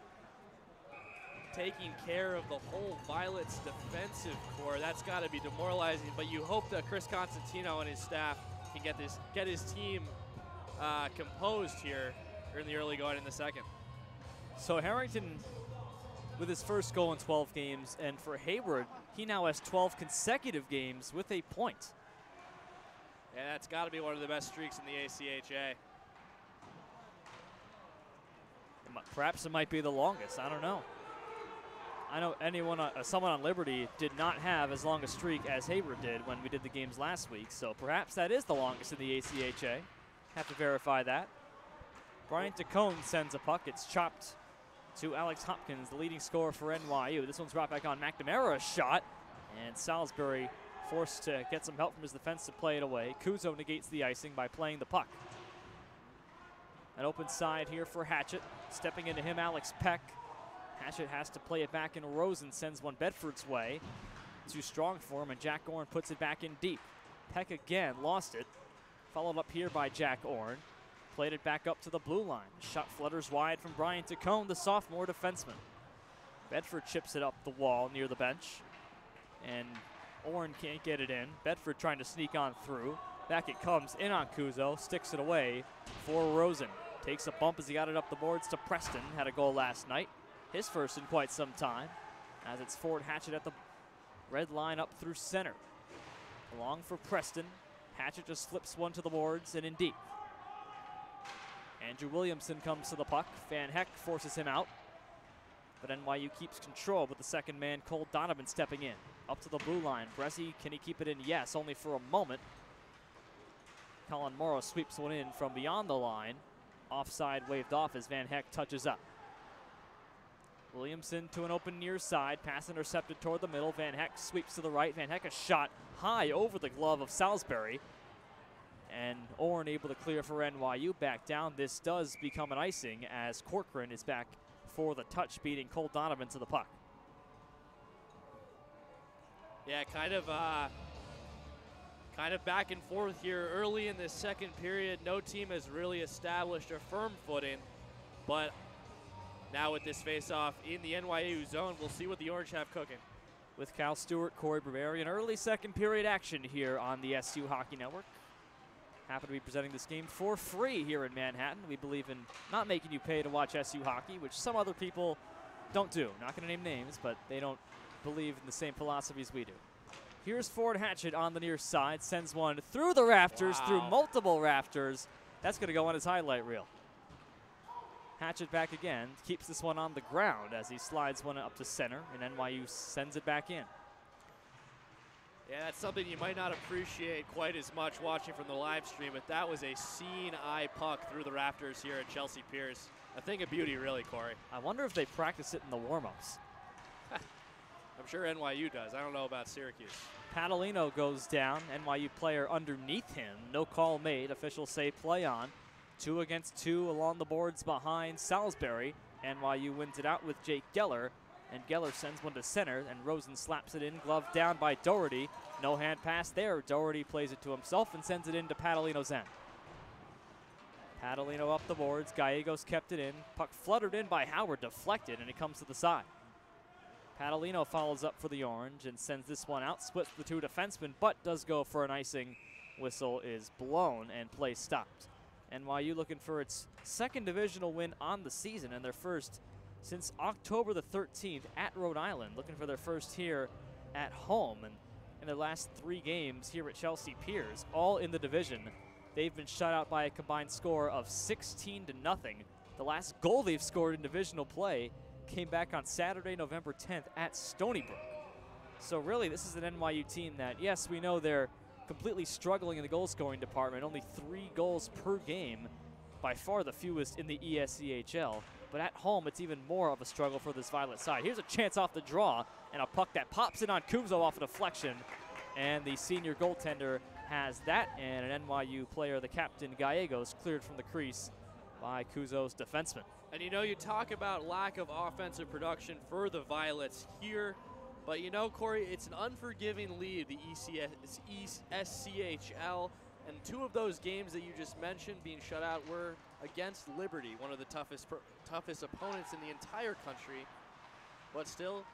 taking care of the whole Violets defensive core. That's got to be demoralizing, but you hope that Chris Constantino and his staff can get his team composed here in the early going in the second. So Harrington with his first goal in 12 games, and for Hayward, he now has 12 consecutive games with a point. Yeah, that's got to be one of the best streaks in the ACHA. Perhaps it might be the longest. I don't know. I know someone on Liberty did not have as long a streak as Hayward did when we did the games last week, so perhaps that is the longest in the ACHA. Have to verify that. Brian Tacone sends a puck. It's chopped to Alex Hopkins, the leading scorer for NYU. This one's brought back on McNamara's shot, and Salisbury forced to get some help from his defense to play it away. Kuzo negates the icing by playing the puck. An open side here for Hatchett. Stepping into him, Alex Peck. Hatchett has to play it back in. Rosen sends one Bedford's way. Too strong for him, and Jack Orn puts it back in deep. Peck again lost it. Followed up here by Jack Orn. Played it back up to the blue line. Shot flutters wide from Brian Tacone, the sophomore defenseman. Bedford chips it up the wall near the bench, and Orn can't get it in. Bedford trying to sneak on through. Back it comes in on Kuzo, sticks it away for Rosen. Takes a bump as he got it up the boards to Preston. Had a goal last night, his first in quite some time, as it's Ford Hatchett at the red line up through center. Along for Preston. Hatchett just flips one to the boards and in deep. Andrew Williamson comes to the puck. Van Heck forces him out, but NYU keeps control with the second man, Cole Donovan, stepping in. Up to the blue line. Bresci, can he keep it in? Yes, only for a moment. Colin Morrow sweeps one in from beyond the line. Offside waved off as Van Heck touches up. Williamson to an open near side. Pass intercepted toward the middle. Van Heck sweeps to the right. Van Heck a shot high over the glove of Salisbury. And Orn able to clear for NYU back down. This does become an icing as Corcoran is back for the touch, beating Cole Donovan to the puck. Yeah, kind of back and forth here early in this second period. No team has really established a firm footing, but now with this face-off in the NYU zone, we'll see what the Orange have cooking. With Cal Stewart, Cory Berberian, early second period action here on the SU Hockey Network. Happy to be presenting this game for free here in Manhattan. We believe in not making you pay to watch SU hockey, which some other people don't do. Not going to name names, but they don't believe in the same philosophies we do. Here's Ford Hatchett on the near side. Sends one through the rafters, through multiple rafters. That's going to go on his highlight reel. Hatchett back again. Keeps this one on the ground as he slides one up to center, and NYU sends it back in. Yeah, that's something you might not appreciate quite as much watching from the live stream, but that was a seen-eye puck through the rafters here at Chelsea Piers. A thing of beauty, really, Cory. I wonder if they practice it in the warm-ups. I'm sure NYU does. I don't know about Syracuse. Padalino goes down. NYU player underneath him. No call made. Officials say play on. 2 against 2 along the boards behind Salisbury. NYU wins it out with Jake Geller, and Geller sends one to center, and Rosen slaps it in, glove down by Doherty. No hand pass there. Doherty plays it to himself and sends it into Padalino's end. Padalino up the boards. Gallegos kept it in. Puck fluttered in by Howard, deflected, and it comes to the side. Padalino follows up for the Orange and sends this one out, splits the two defensemen, but does go for an icing. Whistle is blown and play stopped. NYU looking for its second divisional win on the season and their first since October the 13th at Rhode Island, looking for their first here at home. And in their last 3 games here at Chelsea Piers, all in the division, they've been shut out by a combined score of 16-0. The last goal they've scored in divisional play came back on Saturday, November 10th at Stony Brook. So really, this is an NYU team that, yes, we know they're completely struggling in the goal scoring department, only 3 goals per game, by far the fewest in the ESCHL. But at home, it's even more of a struggle for this Violet side. Here's a chance off the draw, and a puck that pops in on Kumzo off a deflection. And the senior goaltender has that, and an NYU player, the captain Gallegos, cleared from the crease by Kuzo's defenseman. And you know, you talk about lack of offensive production for the Violets here, but you know, Cory, it's an unforgiving lead, the ESCHL, and 2 of those games that you just mentioned being shut out were against Liberty, one of the toughest opponents in the entire country. But still,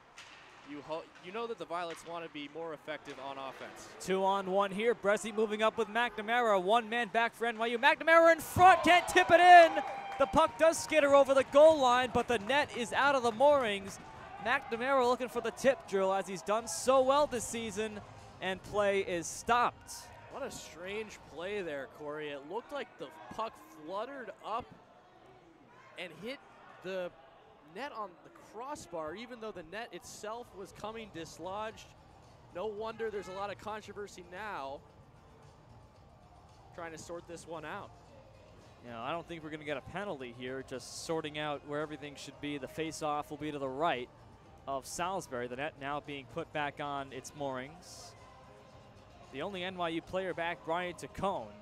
you know that the Violets want to be more effective on offense. 2-on-1 here. Bresci moving up with McNamara. 1 man back for NYU. McNamara in front, can't tip it in. The puck does skitter over the goal line, but the net is out of the moorings. McNamara looking for the tip drill, as he's done so well this season, and play is stopped. What a strange play there, Cory. It looked like the puck fluttered up and hit the net on the crossbar, even though the net itself was coming dislodged. No wonder there's a lot of controversy now trying to sort this one out. You know, I don't think we're going to get a penalty here, just sorting out where everything should be. The face-off will be to the right of Salisbury. The net now being put back on its moorings. The only NYU player back, Brian Tacone.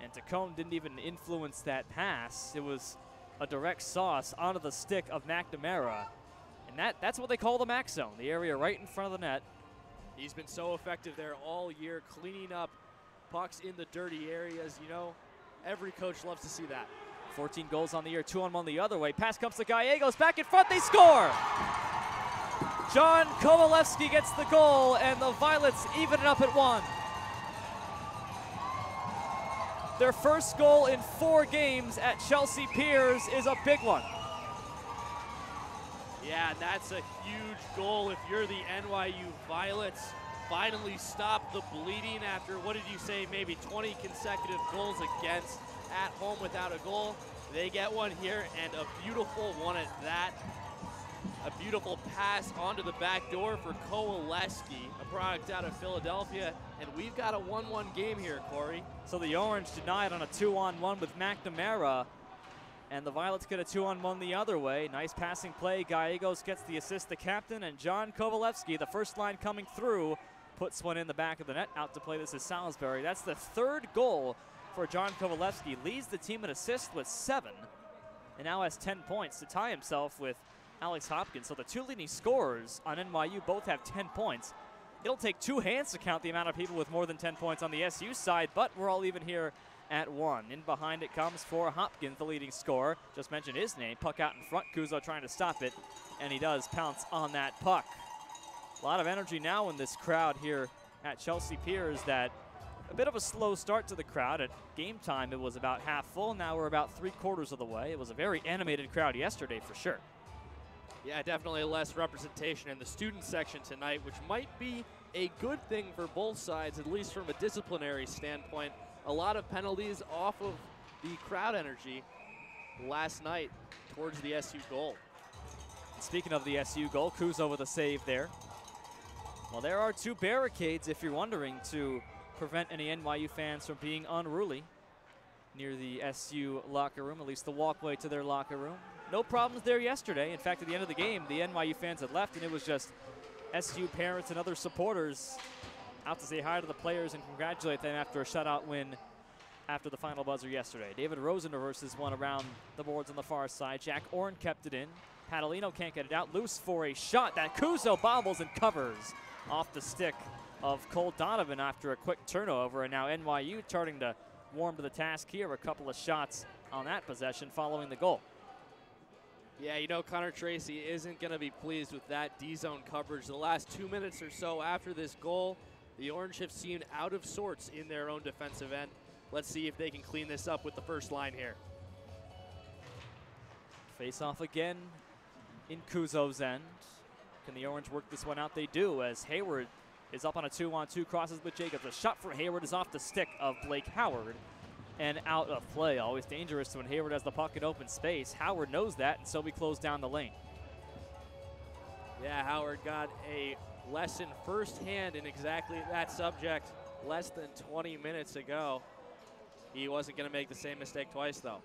And Tacone didn't even influence that pass. It was a direct sauce onto the stick of McNamara. And that's what they call the Mac zone, the area right in front of the net. He's been so effective there all year, cleaning up pucks in the dirty areas. You know, every coach loves to see that. 14 goals on the year, 2-on-1 the other way. Pass comes to Gallegos, back in front, they score! John Kovalevsky gets the goal, and the Violets even it up at 1. Their first goal in 4 games at Chelsea Piers is a big one. Yeah, that's a huge goal if you're the NYU Violets. Finally stop the bleeding after, what did you say, maybe 20 consecutive goals against, at home without a goal. They get one here, and a beautiful one at that. A beautiful pass onto the back door for Kovalevsky, a product out of Philadelphia, and we've got a 1-1 game here, Cory. So the Orange denied on a 2-on-1 with McNamara, and the Violets get a 2-on-1 the other way. Nice passing play. Gallegos gets the assist, the captain, and John Kovalevsky, the first line coming through, puts one in the back of the net. Out to play, this is Salisbury. That's the 3rd goal for John Kovalevsky. Leads the team in assists with 7, and now has 10 points to tie himself with Alex Hopkins. So the 2 leading scorers on NYU both have 10 points. It'll take 2 hands to count the amount of people with more than 10 points on the SU side, but we're all even here at 1. In behind it comes for Hopkins, the leading scorer. Just mentioned his name. Puck out in front. Kuzo trying to stop it, and he does pounce on that puck. A lot of energy now in this crowd here at Chelsea Piers. That a bit of a slow start to the crowd. At game time, it was about half full. Now we're about 3/4 of the way. It was a very animated crowd yesterday for sure. Yeah, definitely less representation in the student section tonight, which might be a good thing for both sides, at least from a disciplinary standpoint. A lot of penalties off of the crowd energy last night towards the SU goal. Speaking of the SU goal, Kuzo with a save there. Well, there are 2 barricades, if you're wondering, to prevent any NYU fans from being unruly near the SU locker room, at least the walkway to their locker room. No problems there yesterday. In fact, at the end of the game, the NYU fans had left, and it was just SU parents and other supporters out to say hi to the players and congratulate them after a shutout win after the final buzzer yesterday. David Rosen reverses one around the boards on the far side. Jack Orrin kept it in. Padalino can't get it out. Loose for a shot that Kuzo bobbles and covers off the stick of Cole Donovan after a quick turnover. And now NYU starting to warm to the task here. A couple of shots on that possession following the goal. Yeah, you know Connor Tracy isn't going to be pleased with that D-zone coverage. The last 2 minutes or so after this goal, the Orange have seemed out of sorts in their own defensive end. Let's see if they can clean this up with the first line here. Face off again in Kuzo's end. Can the Orange work this one out? They do, as Hayward is up on a 2-on-2, crosses with Jacobs. A shot from Hayward is off the stick of Blake Howard and out of play. Always dangerous when Hayward has the puck in open space. Howard knows that, and so we close down the lane. Yeah, Howard got a lesson firsthand in exactly that subject less than 20 minutes ago. He wasn't going to make the same mistake twice, though.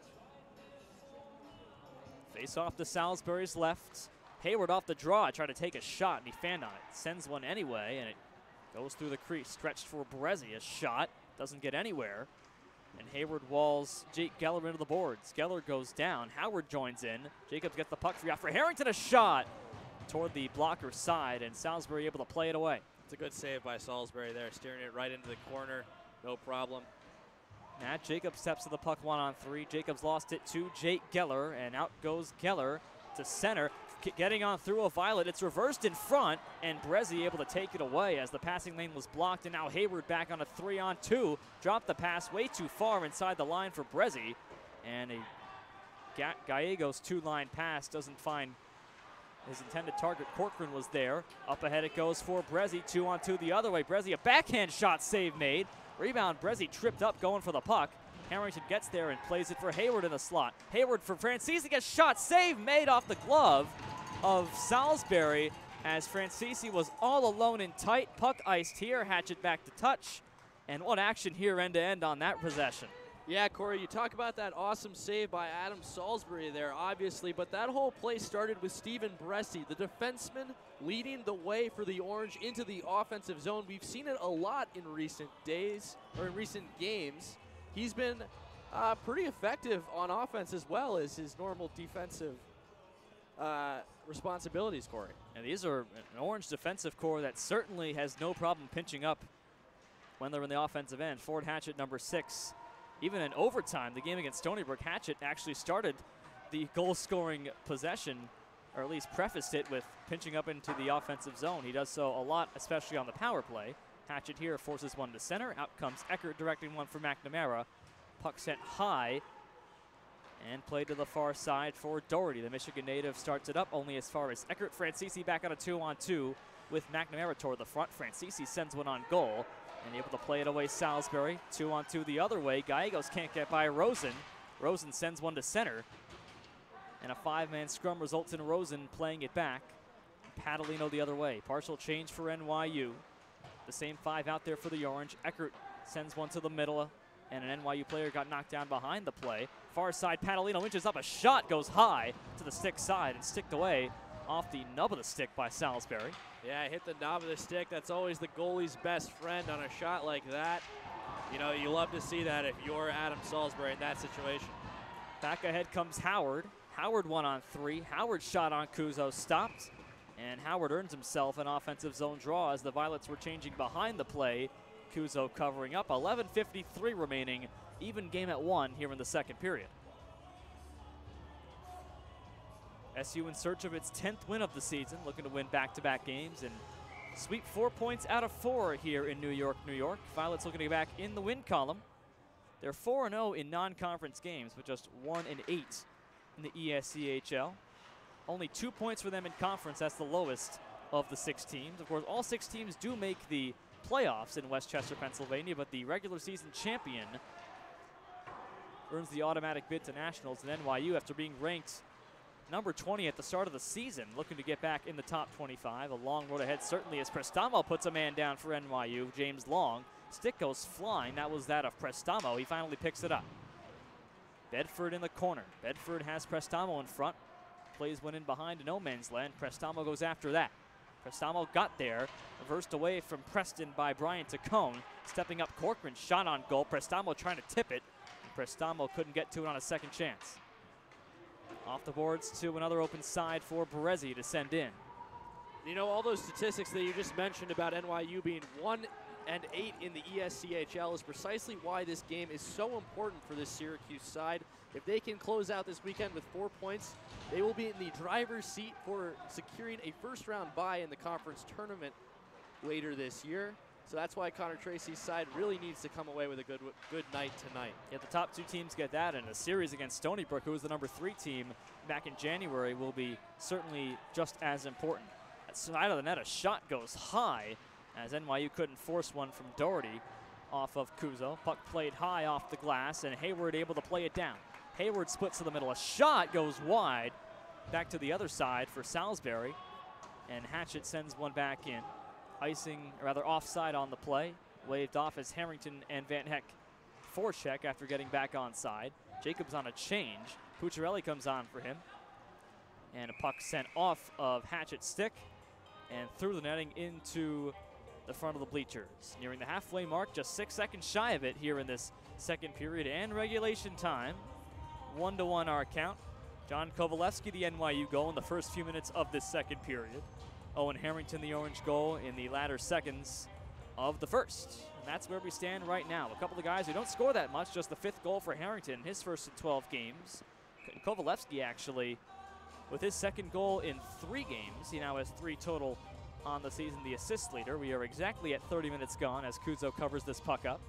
Face off to Salisbury's left. Hayward off the draw, tried to take a shot, and he fanned on it. Sends one anyway, and it goes through the crease. Stretched for Berezi. A shot, doesn't get anywhere. And Hayward walls Jake Geller into the boards. Geller goes down. Howard joins in. Jacobs gets the puck free out for Harrington. A shot toward the blocker side, and Salisbury able to play it away. It's a good save by Salisbury there, steering it right into the corner. No problem. Matt Jacobs steps to the puck 1-on-3. Jacobs lost it to Jake Geller, and out goes Geller to center. Getting on through a Violet. It's reversed in front, and Berezi able to take it away as the passing lane was blocked, and now Hayward back on a 3-on-2. Dropped the pass way too far inside the line for Berezi, and a Gallegos 2-line pass doesn't find his intended target. Corcoran was there. Up ahead it goes for Berezi. 2-on-2 the other way. Berezi, a backhand shot save made. Rebound, Berezi tripped up going for the puck. Harrington gets there and plays it for Hayward in the slot. Hayward for Francisi, gets shot, save made off the glove of Salisbury as Francisi was all alone and tight. Puck iced here, Hatchet back to touch. And what action here end to end on that possession. Yeah, Corey, you talk about that awesome save by Adam Salisbury there, obviously, but that whole play started with Steven Berezi, the defenseman leading the way for the Orange into the offensive zone. We've seen it a lot in recent days, or in recent games. He's been pretty effective on offense as well as his normal defensive responsibilities, Corey. And these are an Orange defensive core that certainly has no problem pinching up when they're in the offensive end. Ford Hatchet, number 6. Even in overtime, the game against Stony Brook, Hatchet actually started the goal-scoring possession, or at least prefaced it with pinching up into the offensive zone. He does so a lot, especially on the power play. Hatchet here forces one to center. Out comes Eckert directing one for McNamara. Puck sent high and played to the far side for Doherty. The Michigan native starts it up only as far as Eckert. Francisi back on a 2-on-2 with McNamara toward the front. Francisi sends one on goal and able to play it away Salisbury. 2-on-2 the other way. Gallegos can't get by Rosen. Rosen sends one to center. And a 5-man scrum results in Rosen playing it back. Padalino the other way. Partial change for NYU. The same 5 out there for the Orange. Eckert sends one to the middle, and an NYU player got knocked down behind the play. Far side, Padalino inches up. A shot goes high to the stick side and sticked away off the nub of the stick by Salisbury. Yeah, hit the knob of the stick. That's always the goalie's best friend on a shot like that. You know, you love to see that if you're Adam Salisbury in that situation. Back ahead comes Howard. Howard 1-on-3. Howard's shot on Kuzo stopped, and Howard earns himself an offensive zone draw as the Violets were changing behind the play. Kuzo covering up. 11:53 remaining. Even game at 1 here in the second period. SU in search of its 10th win of the season, looking to win back-to-back games and sweep 4 points out of 4 here in New York, New York. Violets looking to get back in the win column. They're 4-0 in non-conference games, but just 1-8 in the ESCHL. Only 2 points for them in conference. That's the lowest of the 6 teams. Of course, all 6 teams do make the playoffs in Westchester, Pennsylvania, but the regular season champion earns the automatic bid to nationals. And NYU, after being ranked number 20 at the start of the season, looking to get back in the top 25. A long road ahead, certainly, as Prestamo puts a man down for NYU. James Long. Stick goes flying. That was that of Prestamo. He finally picks it up. Bedford in the corner. Bedford has Prestamo in front. Plays one in behind to no man's land. Prestamo goes after that. Prestamo got there. Reversed away from Preston by Brian Tacone. Stepping up Corcoran. Shot on goal. Prestamo trying to tip it. And Prestamo couldn't get to it on a second chance. Off the boards to another open side for Berberian to send in. You know, all those statistics that you just mentioned about NYU being 1-8 in the ESCHL is precisely why this game is so important for this Syracuse side. If they can close out this weekend with 4 points, they will be in the driver's seat for securing a first-round bye in the conference tournament later this year. So that's why Connor Tracy's side really needs to come away with a good night tonight. Yeah, the top 2 teams get that, and a series against Stony Brook, who was the number 3 team back in January, will be certainly just as important. At side of the net, a shot goes high as NYU couldn't force one from Doherty off of Kuzo. Puck played high off the glass, and Hayward able to play it down. Hayward splits to the middle. A shot goes wide. Back to the other side for Salisbury, and Hatchett sends one back in. Icing, or rather offside on the play. Waved off as Harrington and Van Heck forecheck after getting back onside. Jacobs on a change. Pucciarelli comes on for him. And a puck sent off of Hatchett's stick and through the netting into the front of the bleachers. Nearing the halfway mark, just 6 seconds shy of it here in this second period and regulation time. 1-1 our count. John Kovalevsky, the NYU goal in the first few minutes of this second period. Owen Harrington, the orange goal in the latter seconds of the first. And that's where we stand right now. A couple of guys who don't score that much, just the 5th goal for Harrington, his first in 12 games. Kovalevsky actually, with his 2nd goal in 3 games, he now has 3 total on the season, the assist leader. We are exactly at 30 minutes gone as Kuzo covers this puck up.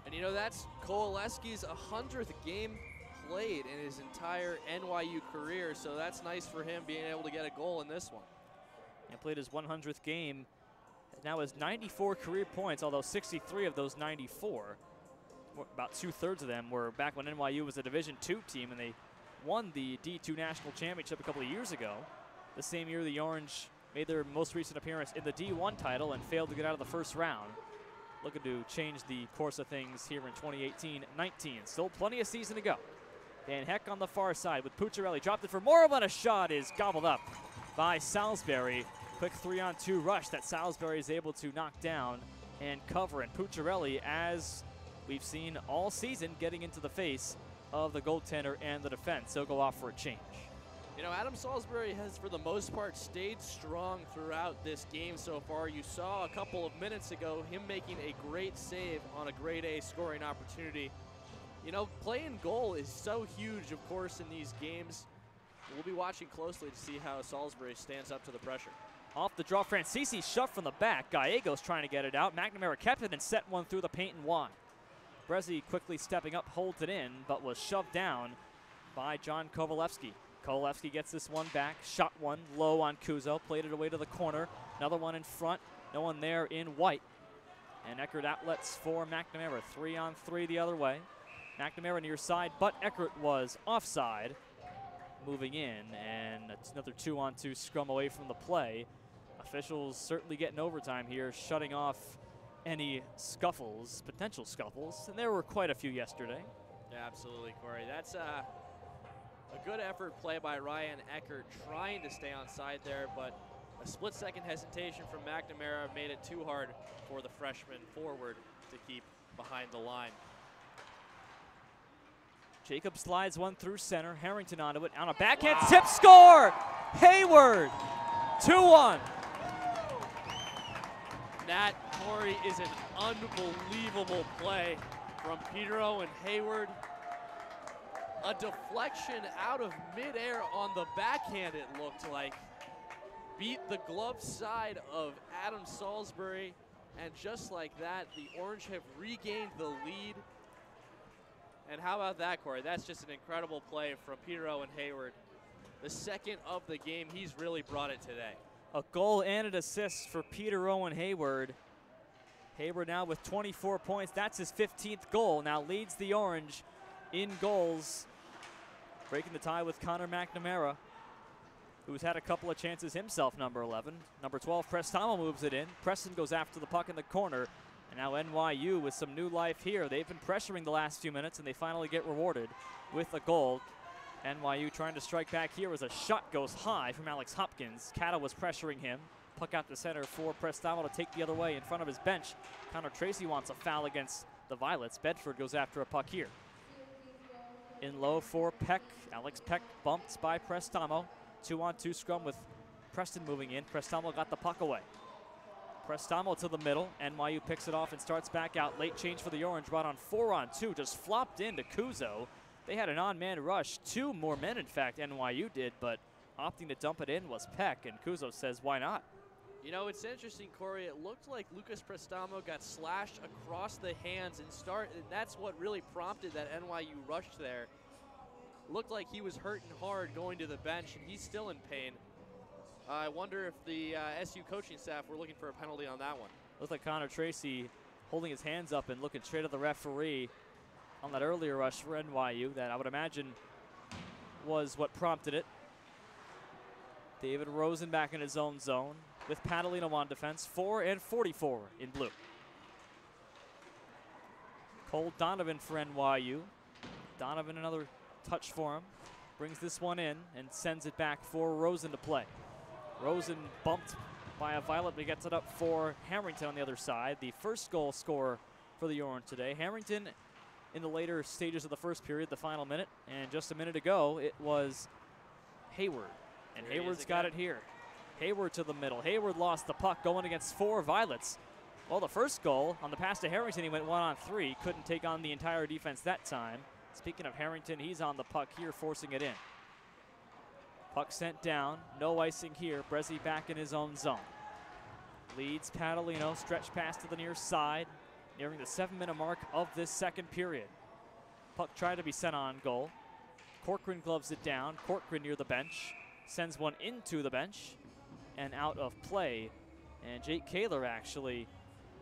And you know, that's Kovalevsky's 100th game played in his entire NYU career, so that's nice for him being able to get a goal in this one. And played his 100th game. Now has 94 career points, although 63 of those 94, about 2/3 of them, were back when NYU was a Division II team, and they won the D2 National Championship a couple of years ago. The same year the Orange made their most recent appearance in the D1 title and failed to get out of the first round. Looking to change the course of things here in 2018-19. Still plenty of season to go. Van Heck on the far side with Pucciarelli. Dropped it for Morrow, but a shot is gobbled up by Salisbury. Quick 3-on-2 rush that Salisbury is able to knock down and cover. And Pucciarelli, as we've seen all season, getting into the face of the goaltender and the defense. He'll go off for a change. You know, Adam Salisbury has, for the most part, stayed strong throughout this game so far. You saw a couple of minutes ago him making a great save on a grade A scoring opportunity. You know, playing goal is so huge, of course, in these games. We'll be watching closely to see how Salisbury stands up to the pressure. Off the draw, Francisi shoved from the back. Gallegos trying to get it out. McNamara kept it and set one through the paint and wide. Brezzi quickly stepping up, holds it in, but was shoved down by John Kovalevsky. Kovalevsky gets this one back, shot one low on Kuzo, played it away to the corner. Another one in front, no one there in white. And Eckert outlets for McNamara, 3-on-3 the other way. McNamara near side, but Eckert was offside. Moving in, and it's another 2-on-2 scrum away from the play. Officials certainly getting overtime here, shutting off any scuffles, potential scuffles, and there were quite a few yesterday. Yeah, absolutely, Corey. That's a good effort play by Ryan Eckert, trying to stay on side there, but a split-second hesitation from McNamara made it too hard for the freshman forward to keep behind the line. Jacob slides one through center, Harrington onto it, on a backhand tip, score! Hayward, 2-1. That, Cory, is an unbelievable play from Pedro and Hayward. A deflection out of midair on the backhand, it looked like. Beat the glove side of Adam Salisbury, and just like that, the Orange have regained the lead. And how about that, Cory? That's just an incredible play from Pedro and Hayward. The second of the game, he's really brought it today. A goal and an assist for Peter Owen Hayward. Hayward now with 24 points. That's his 15th goal. Now leads the Orange in goals. Breaking the tie with Connor McNamara, who's had a couple of chances himself, number 11. Number 12, Prestamo moves it in. Preston goes after the puck in the corner. And now NYU with some new life here. They've been pressuring the last few minutes, and they finally get rewarded with a goal. NYU trying to strike back here as a shot goes high from Alex Hopkins. Cato was pressuring him. Puck out to center for Prestamo to take the other way in front of his bench. Connor Tracy wants a foul against the Violets. Bedford goes after a puck here. In low for Peck. Alex Peck bumped by Prestamo. 2-on-2 scrum with Preston moving in. Prestamo got the puck away. Prestamo to the middle. NYU picks it off and starts back out. Late change for the Orange, brought on 4-on-2. Just flopped into Kuzo. They had an on-man rush. 2 more men, in fact, NYU did, but opting to dump it in was Peck, and Kuzo says, why not? You know, it's interesting, Cory. It looked like Lucas Prestamo got slashed across the hands and that's what really prompted that NYU rush there. Looked like he was hurting hard going to the bench, and he's still in pain. I wonder if the SU coaching staff were looking for a penalty on that one. Looked like Connor Tracy holding his hands up and looking straight at the referee on that earlier rush for NYU that I would imagine was what prompted it. David Rosen back in his own zone with Padalino on defense. 4 and 44 in blue. Cole Donovan for NYU. Donovan another touch for him. Brings this one in and sends it back for Rosen to play. Rosen bumped by a Violet, but he gets it up for Harrington on the other side. The first goal scorer for the Orange today. Harrington in the later stages of the first period, the final minute. And just a minute ago, it was Hayward. And Hayward's got it here. Hayward to the middle. Hayward lost the puck going against 4 Violets. Well, the first goal on the pass to Harrington, he went 1-on-3. Couldn't take on the entire defense that time. Speaking of Harrington, he's on the puck here, forcing it in. Puck sent down. No icing here. Brezzi back in his own zone. Leads Padalino. Stretch pass to the near side. Nearing the 7-minute mark of this second period. Puck tried to be sent on goal. Corcoran gloves it down. Corcoran near the bench. Sends one into the bench and out of play. And Jake Kaler actually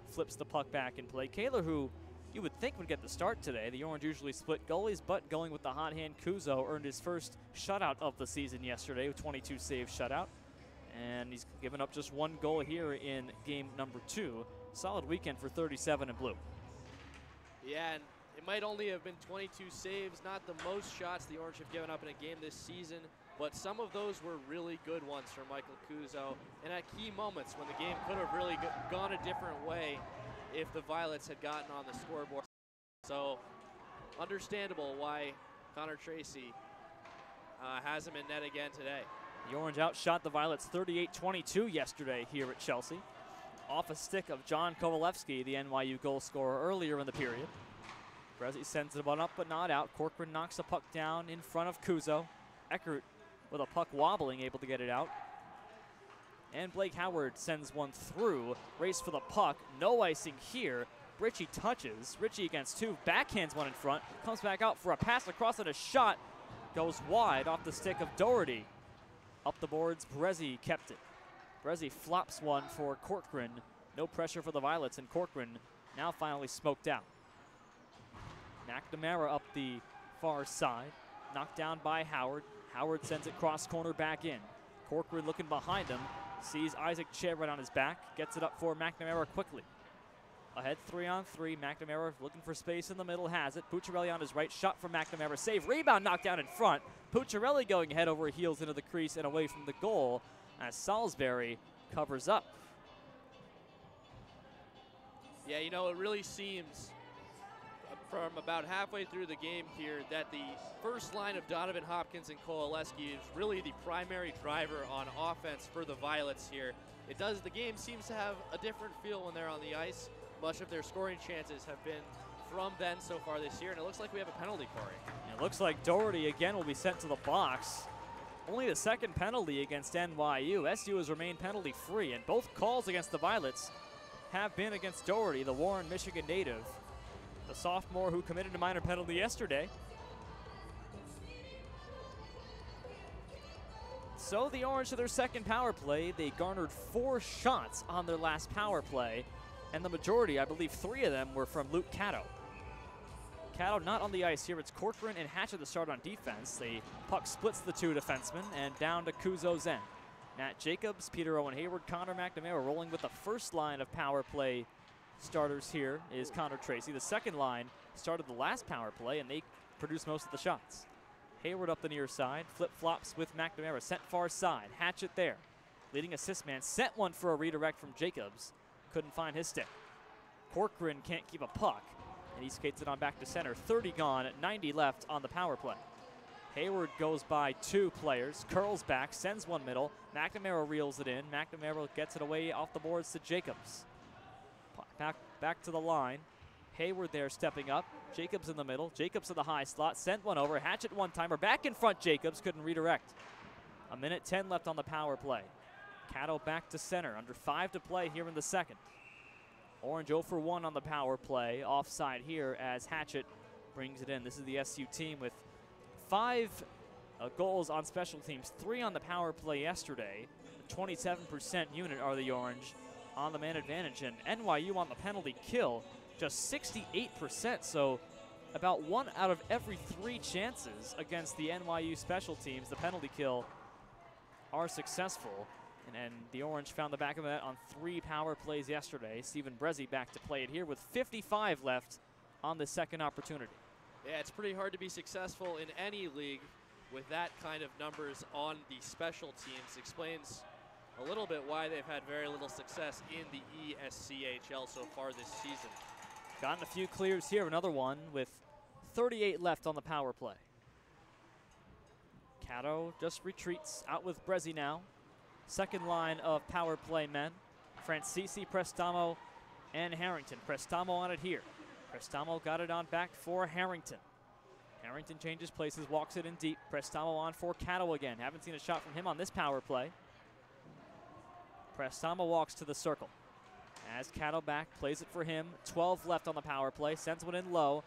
flips the puck back in play. Kaler, who you would think would get the start today. The Orange usually split goalies, but going with the hot hand, Kuzo earned his first shutout of the season yesterday with 22 save shutout. And he's given up just 1 goal here in game number 2. Solid weekend for 37 in blue. Yeah, and it might only have been 22 saves, not the most shots the Orange have given up in a game this season, but some of those were really good ones for Michael Kuzo. And at key moments when the game could have really gone a different way if the Violets had gotten on the scoreboard. So understandable why Connor Tracy has him in net again today. The Orange outshot the Violets 38-22 yesterday here at Chelsea. Off a stick of John Kovalevsky, the NYU goal scorer earlier in the period. Brezzi sends it one up but not out. Corcoran knocks the puck down in front of Kuzo. Eckert with a puck wobbling, able to get it out. And Blake Howard sends one through. Race for the puck. No icing here. Ritchie touches. Ritchie against 2. Backhands one in front. Comes back out for a pass across and a shot. Goes wide off the stick of Doherty. Up the boards, Brezzi kept it. Brezzi flops one for Corcoran. No pressure for the Violets, and Corcoran now finally smoked out. McNamara up the far side. Knocked down by Howard. Howard sends it cross corner back in. Corcoran looking behind him. Sees Isaac Che right on his back. Gets it up for McNamara quickly. Ahead 3-on-3. McNamara looking for space in the middle. Has it. Pucciarelli on his right. Shot from McNamara. Save. Rebound knocked down in front. Pucciarelli going head over heels into the crease and away from the goal as Salisbury covers up. Yeah, you know, it really seems from about halfway through the game here that the first line of Donovan Hopkins and Kovalevsky is really the primary driver on offense for the Violets here. The game seems to have a different feel when they're on the ice. Much of their scoring chances have been from them so far this year, and it looks like we have a penalty, Cory. It looks like Doherty again will be sent to the box. Only the second penalty against NYU. SU has remained penalty free, and both calls against the Violets have been against Doherty, the Warren, Michigan native, the sophomore who committed a minor penalty yesterday. So the Orange to their second power play. They garnered 4 shots on their last power play, and the majority, I believe 3 of them, were from Luke Cato. Cato not on the ice here. It's Corcoran and Hatchett to start on defense. The puck splits the 2 defensemen and down to Kuzo's end. Nat Jacobs, Peter Owen Hayward, Connor McNamara rolling with the first line of power play starters here is Connor Tracy. The second line started the last power play, and they produced most of the shots. Hayward up the near side, flip-flops with McNamara, sent far side. Hatchett there, leading assist man, sent one for a redirect from Jacobs. Couldn't find his stick. Corcoran can't keep a puck. and he skates it on back to center. 30 gone, 90 left on the power play. Hayward goes by 2 players, curls back, sends one middle. McNamara reels it in. McNamara gets it away off the boards to Jacobs. Back to the line. Hayward there stepping up. Jacobs in the middle. Jacobs in the high slot. Sent one over. Hatchet one-timer. Back in front, Jacobs. Couldn't redirect. 1:10 left on the power play. Caddo back to center. Under 5 to play here in the second. Orange 0 for 1 on the power play. Offside here as Hatchet brings it in. This is the SU team with 5 goals on special teams. 3 on the power play yesterday. 27% unit are the Orange on the man advantage. And NYU on the penalty kill, just 68%. So about 1 out of every 3 chances against the NYU special teams, the penalty kill, are successful. And the Orange found the back of the net on 3 power plays yesterday. Steven Brezzi back to play it here with 55 left on the second opportunity. Yeah, it's pretty hard to be successful in any league with that kind of numbers on the special teams. Explains a little bit why they've had very little success in the ESCHL so far this season. Gotten a few clears here, another one with 38 left on the power play. Caddo just retreats out with Brezzi now. Second line of power play men. Francisi, Prestamo, and Harrington. Prestamo on it here. Prestamo got it on back for Harrington. Harrington changes places, walks it in deep. Prestamo on for Caddo again. Haven't seen a shot from him on this power play. Prestamo walks to the circle. As Caddo back, plays it for him. 12 left on the power play, sends one in low.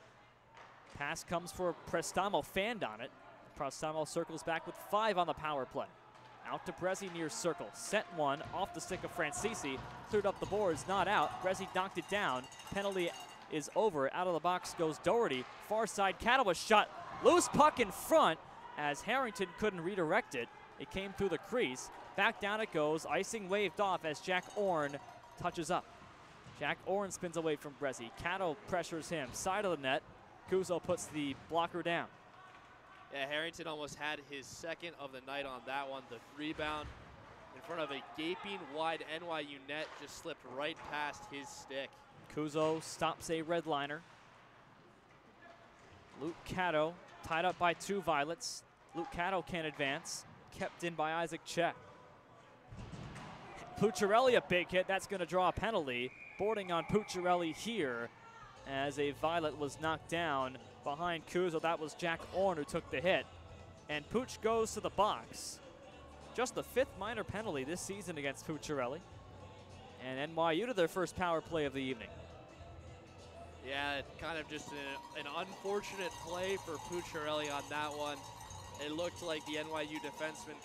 Pass comes for Prestamo, fanned on it. Prestamo circles back with 5 on the power play. Out to Brezzi near circle. Sent one off the stick of Francisi. Cleared up the boards, not out. Brezzi knocked it down. Penalty is over. Out of the box goes Doherty. Far side, Caddo, a shot. Loose puck in front as Harrington couldn't redirect it. It came through the crease. Back down it goes. Icing waved off as Jack Orn touches up. Jack Orn spins away from Brezzi. Caddo pressures him. Side of the net. Kuzo puts the blocker down. Yeah, Harrington almost had his second of the night on that one. The rebound in front of a gaping wide NYU net just slipped right past his stick. Kuzo stops a redliner. Luke Caddo tied up by 2 Violets. Luke Caddo can't advance. Kept in by Isaac Cech. Pucciarelli a big hit. That's going to draw a penalty. Boarding on Pucciarelli here as a Violet was knocked down behind Kuzo. That was Jack Orn who took the hit. And Pooch goes to the box. Just the 5th minor penalty this season against Pucciarelli. And NYU to their first power play of the evening. Yeah, kind of just an unfortunate play for Pucciarelli on that one. It looked like the NYU defenseman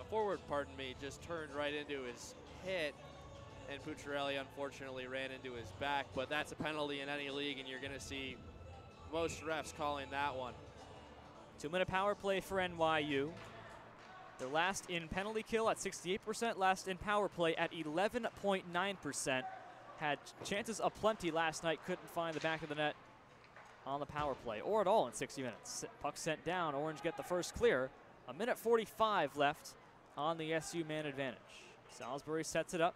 forward, pardon me, just turned right into his hit. And Pucciarelli unfortunately ran into his back, but that's a penalty in any league, and you're going to see most refs calling that one. 2-minute power play for NYU. They're last in penalty kill at 68%, last in power play at 11.9%. Had chances aplenty last night, couldn't find the back of the net on the power play, or at all in 60 minutes. Puck sent down, Orange get the first clear. 1:45 left on the SU man advantage. Salisbury sets it up.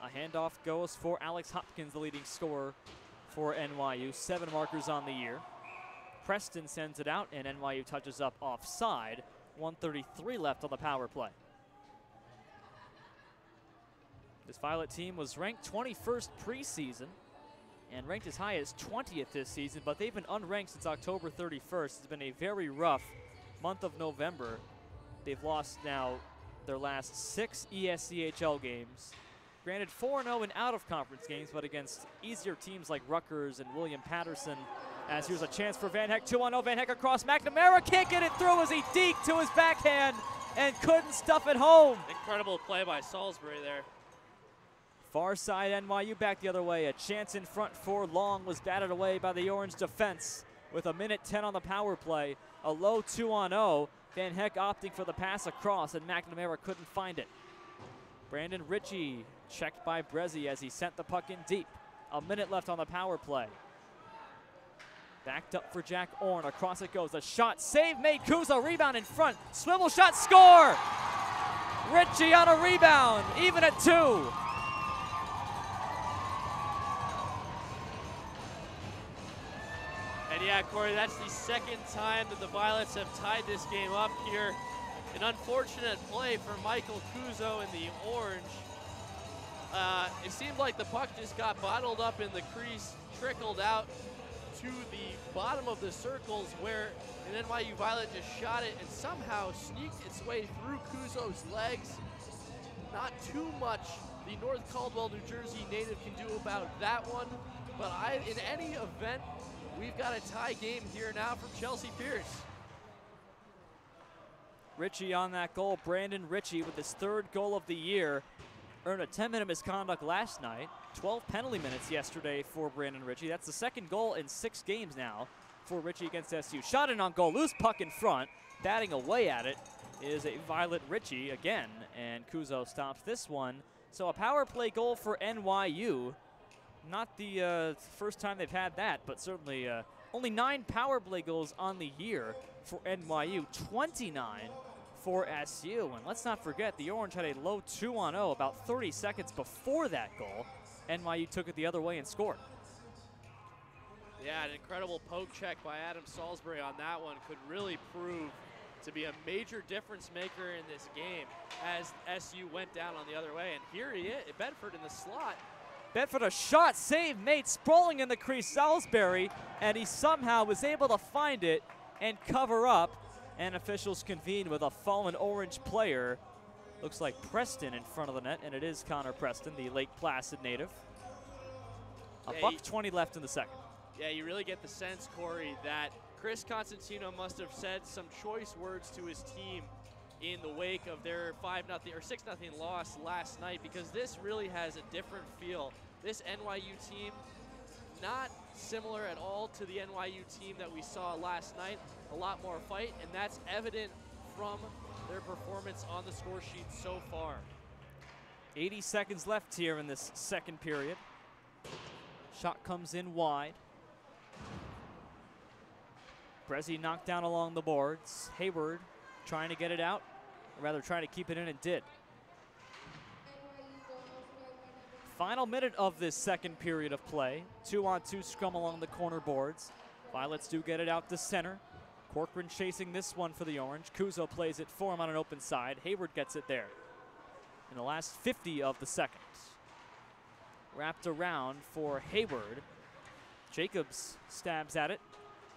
A handoff goes for Alex Hopkins, the leading scorer for NYU. 7 markers on the year. Preston sends it out, and NYU touches up offside. 1:33 left on the power play. This Violet team was ranked 21st preseason and ranked as high as 20th this season, but they've been unranked since October 31st. It's been a very rough month of November. They've lost now their last 6 ESCHL games. Granted, 4-0 in out-of-conference games, but against easier teams like Rutgers and William Patterson. As here's a chance for Van Heck, 2-on-0, Van Heck across, McNamara can't get it through as he deked to his backhand and couldn't stuff it home. Incredible play by Salisbury there. Far side NYU back the other way. A chance in front for Long was batted away by the Orange defense with 1:10 on the power play. A low 2-on-0. Van Heck opting for the pass across, and McNamara couldn't find it. Brandon Ritchie checked by Brezzi as he sent the puck in deep. 1 minute left on the power play. Backed up for Jack Orn. Across it goes. A shot save made. Kuzo rebound in front. Swivel shot, score! Ritchie on a rebound, even at 2. And yeah, Cory, that's the second time that the Violets have tied this game up here. An unfortunate play for Michael Kuzo in the orange. It seemed like the puck just got bottled up in the crease, trickled out to the bottom of the circles where an NYU Violet just shot it and somehow sneaked its way through Kuzo's legs. Not too much the North Caldwell, New Jersey native can do about that one, but in any event, we've got a tie game here now from Chelsea Piers. Ritchie on that goal. Brandon Ritchie with his third goal of the year. Earned a 10-minute misconduct last night. 12 penalty minutes yesterday for Brandon Ritchie. That's the second goal in 6 games now for Ritchie against SU. Shot in on goal. Loose puck in front. Batting away at it is a Violet Ritchie again. And Kuzo stops this one. So a power play goal for NYU. Not the first time they've had that, but certainly only 9 power play goals on the year for NYU, 29 for SU. And let's not forget, the Orange had a low 2-on-0 about 30 seconds before that goal. NYU took it the other way and scored. Yeah, an incredible poke check by Adam Salisbury on that one could really prove to be a major difference maker in this game as SU went down on the other way. And here he is, Bedford in the slot. Bedford, a shot, save made, sprawling in the crease, Salisbury, and he somehow was able to find it and cover up, and officials convened with a fallen Orange player. Looks like Preston in front of the net, and it is Connor Preston, the Lake Placid native. A buck 20 left in the second. Yeah, you really get the sense, Cory, that Chris Constantino must have said some choice words to his team in the wake of their 5-0 or 6-0 loss last night, because this really has a different feel. This NYU team, not similar at all to the NYU team that we saw last night. A lot more fight, and that's evident from their performance on the score sheet so far. 80 seconds left here in this second period. Shot comes in wide. Brezzi knocked down along the boards. Hayward trying to get it out, or rather trying to keep it in, and did. Final minute of this second period of play. 2-on-2 scrum along the corner boards. Violets do get it out to center. Corcoran chasing this one for the Orange. Kuzo plays it for him on an open side. Hayward gets it there in the last 50 of the second. Wrapped around for Hayward. Jacobs stabs at it.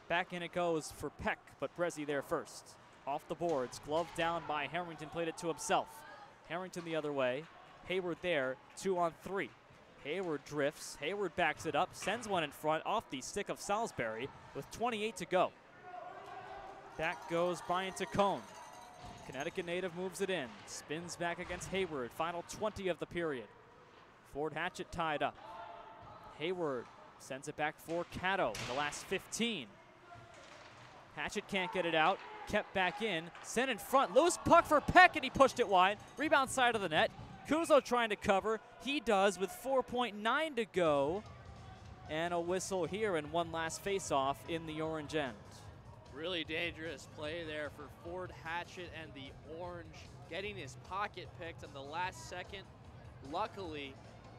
Back in it goes for Peck, but Brezzi there first. Off the boards, glove down by Harrington, played it to himself. Harrington the other way. Hayward there, 2-on-3. Hayward drifts, Hayward backs it up, sends one in front off the stick of Salisbury with 28 to go. Back goes Brian Tacone. Connecticut native moves it in, spins back against Hayward, final 20 of the period. Ford Hatchet tied up. Hayward sends it back for Cato in the last 15. Hatchet can't get it out, kept back in, sent in front, loose puck for Peck, and he pushed it wide. Rebound side of the net. Kuzo trying to cover. He does with 4.9 to go. And a whistle here and one last face-off in the Orange end. Really dangerous play there for Ford Hatchet and the Orange, getting his pocket picked in the last second. Luckily,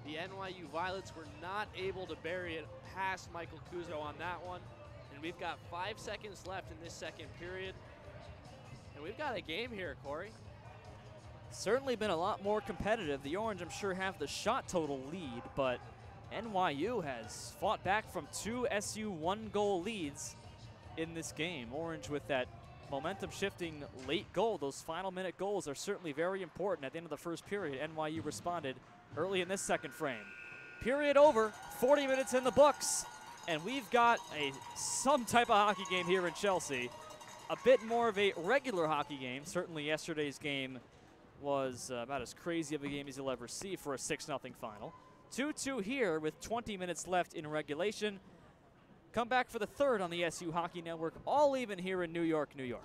the NYU Violets were not able to bury it past Michael Kuzo on that one. And we've got 5 seconds left in this second period. And we've got a game here, Cory. Certainly been a lot more competitive. The Orange, I'm sure, have the shot total lead, but NYU has fought back from 2 SU 1-goal leads in this game. Orange with that momentum shifting late goal. Those final minute goals are certainly very important. At the end of the first period, NYU responded early in this second frame. Period over, 40 minutes in the books, and we've got some type of hockey game here in Chelsea. A bit more of a regular hockey game. Certainly yesterday's game was about as crazy of a game as you'll ever see for a 6-0 final. 2-2 here with 20 minutes left in regulation. Come back for the third on the SU Hockey Network, all even here in New York, New York.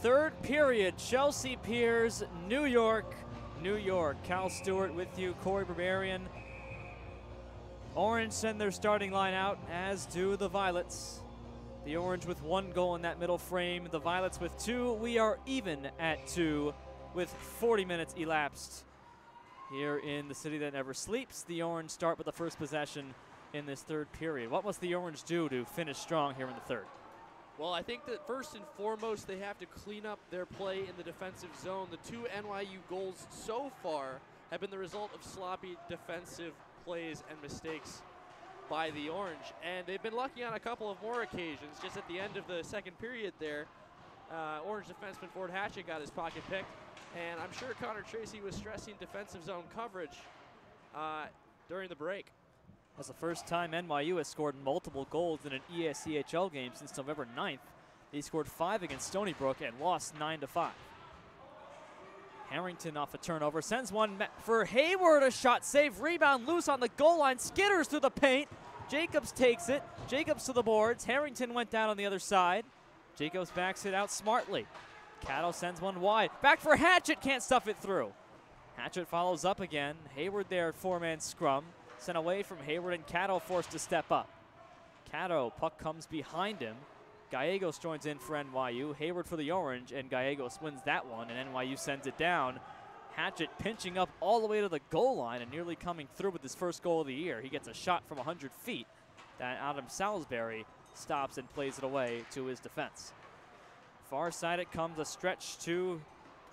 Third period, Chelsea Piers, New York, New York. Cal Stewart with you, Cory Berberian. Orange send their starting line out, as do the Violets. The Orange with 1 goal in that middle frame, the Violets with 2. We are even at 2 with 40 minutes elapsed. Here in the city that never sleeps, the Orange start with the first possession in this third period. What must the Orange do to finish strong here in the third? Well, I think that first and foremost, they have to clean up their play in the defensive zone. The 2 NYU goals so far have been the result of sloppy defensive plays and mistakes by the Orange. And they've been lucky on a couple of more occasions. Just at the end of the second period there, Orange defenseman Ford Hatchett got his pocket picked. And I'm sure Connor Tracy was stressing defensive zone coverage during the break. That's the first time NYU has scored multiple goals in an ESCHL game since November 9th. They scored 5 against Stony Brook and lost 9-5. Harrington off a turnover, sends one for Hayward, a shot save, rebound loose on the goal line, skitters through the paint. Jacobs takes it, Jacobs to the boards, Harrington went down on the other side. Jacobs backs it out smartly. Caddo sends one wide, back for Hatchett, can't stuff it through. Hatchett follows up again, Hayward there at 4-man scrum, sent away from Hayward and Caddo forced to step up. Caddo, puck comes behind him. Gallegos joins in for NYU, Hayward for the Orange, and Gallegos wins that one, and NYU sends it down. Hatchett pinching up all the way to the goal line and nearly coming through with his first goal of the year. He gets a shot from 100 feet that Adam Salisbury stops and plays it away to his defense. Far side it comes, a stretch to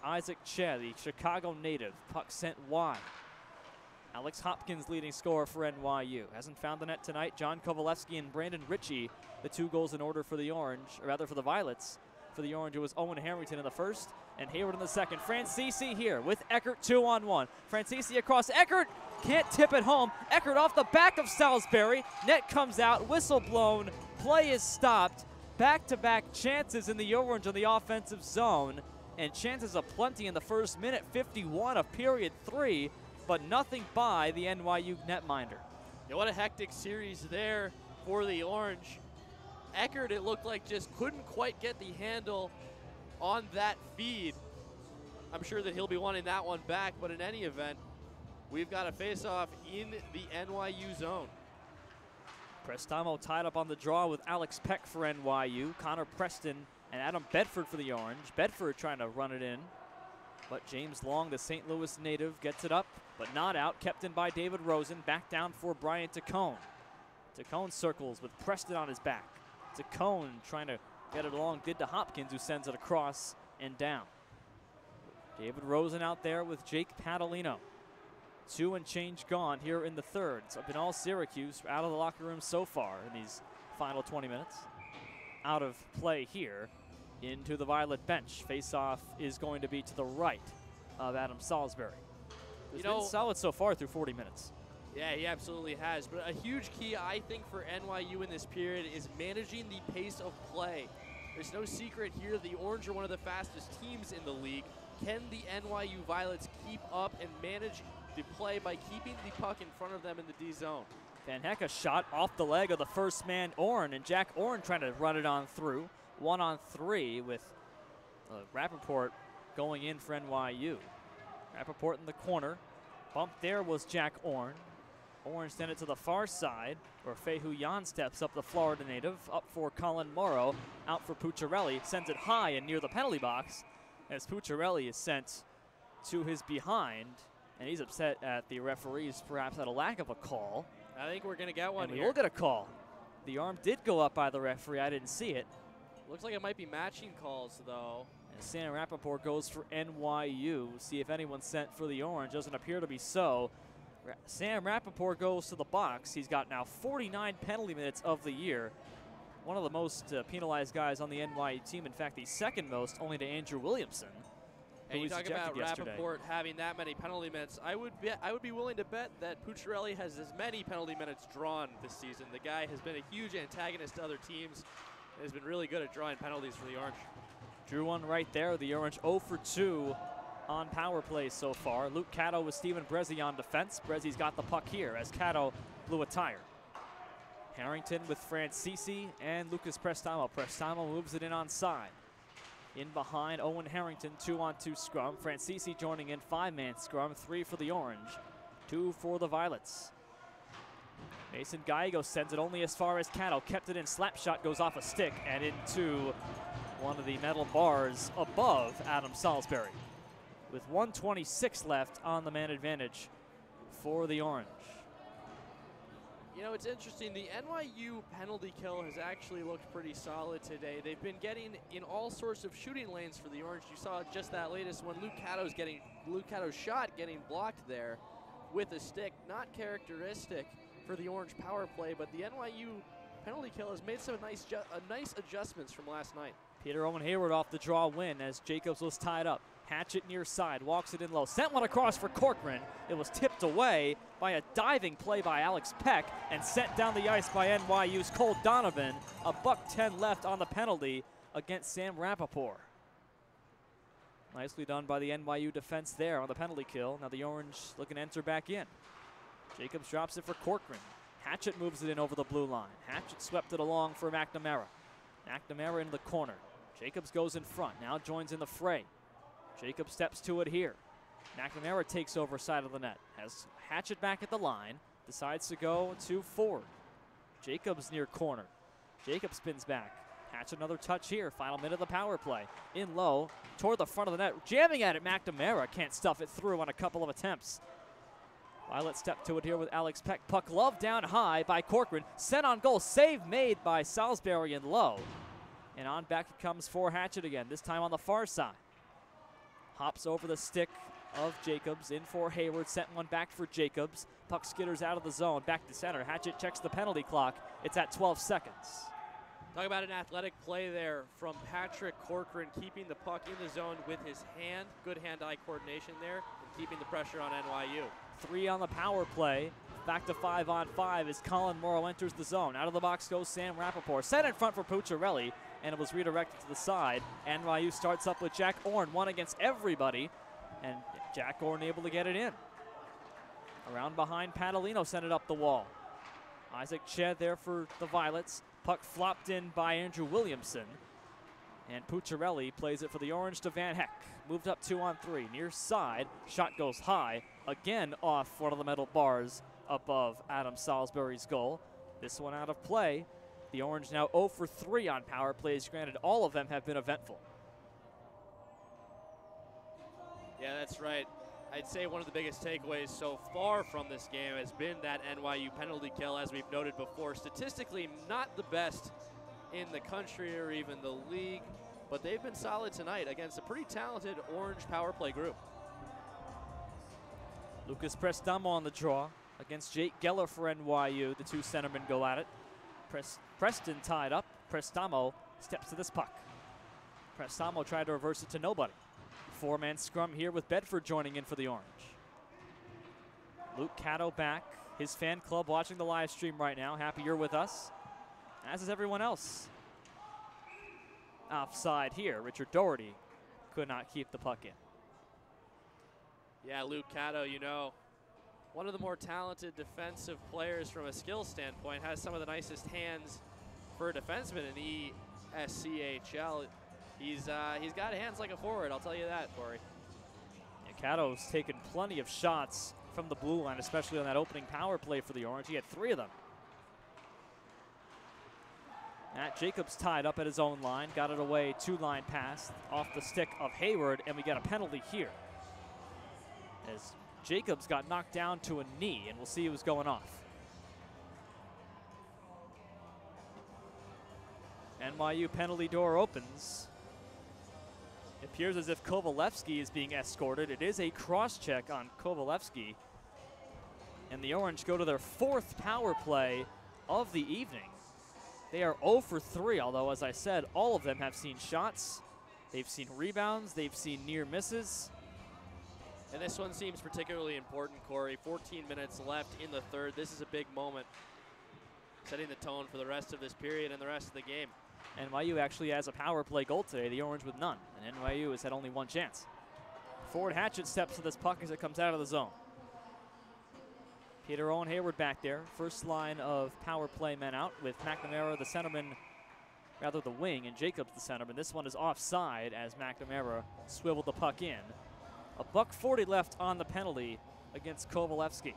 Isaac Che, the Chicago native. Puck sent wide. Alex Hopkins leading scorer for NYU. Hasn't found the net tonight. John Kovalevsky and Brandon Ritchie, the 2 goals in order for the Orange, or rather for the Violets. For the Orange, it was Owen Harrington in the first and Hayward in the second. Francisi here with Eckert 2-on-1. Francisi across Eckert, can't tip it home. Eckert off the back of Salisbury. Net comes out, whistle blown, play is stopped. Back-to-back chances in the Orange on the offensive zone, and chances aplenty in the first minute, 51 of period 3. But nothing by the NYU netminder. Yeah, what a hectic series there for the Orange. Eckert, it looked like, just couldn't quite get the handle on that feed. I'm sure that he'll be wanting that one back, but in any event, we've got a face-off in the NYU zone. Prestamo tied up on the draw with Alex Peck for NYU, Connor Preston and Adam Bedford for the Orange. Bedford trying to run it in, but James Long, the St. Louis native, gets it up, but not out, kept in by David Rosen. Back down for Brian Tacone. Tacone circles with Preston on his back. Tacone trying to get it along, did to Hopkins, who sends it across and down. David Rosen out there with Jake Padalino. 2 and change gone here in the third. It's been all Syracuse out of the locker room so far in these final 20 minutes. Out of play here into the Violet bench. Face-off is going to be to the right of Adam Salisbury. He's been solid so far through 40 minutes. Yeah, he absolutely has. But a huge key, I think, for NYU in this period is managing the pace of play. There's no secret here. The Orange are one of the fastest teams in the league. Can the NYU Violets keep up and manage the play by keeping the puck in front of them in the D zone? Van Hecke shot off the leg of the first man, Orrin, and Jack Orrin trying to run it on through. 1-on-3 with Rappaport going in for NYU. Rappaport in the corner. Bump there was Jack Orrin. Orrin sent it to the far side, where Fehu Yan steps up, the Florida native. Up for Colin Morrow, out for Pucciarelli. Sends it high and near the penalty box, as Pucciarelli is sent to his behind. And he's upset at the referees, perhaps at a lack of a call. I think we're going to get one and here. We will get a call. The arm did go up by the referee. I didn't see it. Looks like it might be matching calls, though. And Sam Rappaport goes for NYU. See if anyone's sent for the Orange. Doesn't appear to be so. Sam Rappaport goes to the box. He's got now 49 penalty minutes of the year. One of the most penalized guys on the NYU team. In fact, the second most, only to Andrew Williamson. And you talk about Rappaport having that many penalty minutes. I would be willing to bet that Pucciarelli has as many penalty minutes drawn this season. The guy has been a huge antagonist to other teams and has been really good at drawing penalties for the Orange. Drew one right there. The Orange 0 for 2 on power play so far. Luke Caddo with Steven Brezzi on defense. Brezzi's got the puck here as Caddo blew a tire. Harrington with Francisi and Lucas Prestamo. Prestamo moves it in on side. In behind, Owen Harrington, 2-on-2 scrum. Francisi joining in, 5-man scrum, 3 for the Orange, 2 for the Violets. Mason Gallego sends it only as far as Cato. Kept it in, slap shot goes off a stick and into one of the metal bars above Adam Salisbury. With 1:26 left on the man advantage for the Orange. You know, it's interesting. The NYU penalty kill has actually looked pretty solid today. They've been getting in all sorts of shooting lanes for the Orange. You saw just that latest one. Luke Cato's shot getting blocked there with a stick. Not characteristic for the Orange power play, but the NYU penalty kill has made some nice adjustments from last night. Peter Owen Hayward off the draw win as Jacobs was tied up. Hatchet near side, walks it in low. Sent one across for Corcoran. It was tipped away by a diving play by Alex Peck and sent down the ice by NYU's Cole Donovan. $1:10 left on the penalty against Sam Rappaport. Nicely done by the NYU defense there on the penalty kill. Now the Orange looking to enter back in. Jacobs drops it for Corcoran. Hatchet moves it in over the blue line. Hatchet swept it along for McNamara. McNamara into the corner. Jacobs goes in front, now joins in the fray. Jacobs steps to it here. McNamara takes over side of the net. Has Hatchet back at the line. Decides to go to forward. Jacobs near corner. Jacobs spins back. Hatchet another touch here. Final minute of the power play. In low, toward the front of the net. Jamming at it, McNamara can't stuff it through on a couple of attempts. Violet step to it here with Alex Peck. Puck love down high by Corcoran. Sent on goal. Save made by Salisbury in low. And on back it comes for Hatchet again, this time on the far side. Hops over the stick of Jacobs, in for Hayward, sent one back for Jacobs. Puck skitters out of the zone, back to center. Hatchet checks the penalty clock. It's at 12 seconds. Talk about an athletic play there from Patrick Corcoran, keeping the puck in the zone with his hand. Good hand-eye coordination there, and keeping the pressure on NYU. 3 on the power play. Back to 5-on-5 as Colin Morrow enters the zone. Out of the box goes Sam Rappaport. Set in front for Pucciarelli, and it was redirected to the side. NYU starts up with Jack Orn, one against everybody, and Jack Orn able to get it in. Around behind, Padalino sent it up the wall. Isaac Ched there for the Violets. Puck flopped in by Andrew Williamson, and Pucciarelli plays it for the Orange to Van Heck. Moved up 2-on-3, near side. Shot goes high, again off one of the metal bars above Adam Salisbury's goal. This one out of play. The Orange now 0 for 3 on power plays. Granted, all of them have been eventful. Yeah, that's right. I'd say one of the biggest takeaways so far from this game has been that NYU penalty kill, as we've noted before. Statistically, not the best in the country or even the league, but they've been solid tonight against a pretty talented Orange power play group. Lucas Prestamo on the draw against Jake Geller for NYU. The two centermen go at it. Preston tied up. Prestamo steps to this puck. Prestamo tried to reverse it to nobody. 4-man scrum here with Bedford joining in for the Orange. Luke Cato back. His fan club watching the live stream right now. Happy you're with us, as is everyone else. Offside here. Richard Doherty could not keep the puck in. Yeah, Luke Cato, you know, one of the more talented defensive players from a skill standpoint, has some of the nicest hands for a defenseman in ESCHL. He's got hands like a forward, I'll tell you that, Cory. Yeah, Cato's taken plenty of shots from the blue line, especially on that opening power play for the Orange. He had 3 of them. Matt Jacobs tied up at his own line, got it away, 2-line pass off the stick of Hayward, and we got a penalty here, as Jacobs got knocked down to a knee, and we'll see who's going off. NYU penalty door opens. It appears as if Kovalevsky is being escorted. It is a cross-check on Kovalevsky. And the Orange go to their 4th power play of the evening. They are 0 for 3, although, as I said, all of them have seen shots. They've seen rebounds. They've seen near misses. And this one seems particularly important, Cory. 14 minutes left in the 3rd. This is a big moment, setting the tone for the rest of this period and the rest of the game. NYU actually has a power play goal today, the Orange with none, and NYU has had only 1 chance. Forward Hatchet steps to this puck as it comes out of the zone. Peter Owen Hayward back there. First line of power play men out with McNamara, the centerman, rather the wing, and Jacobs the centerman. This one is offside as McNamara swiveled the puck in. $1:40 left on the penalty against Kovalevsky.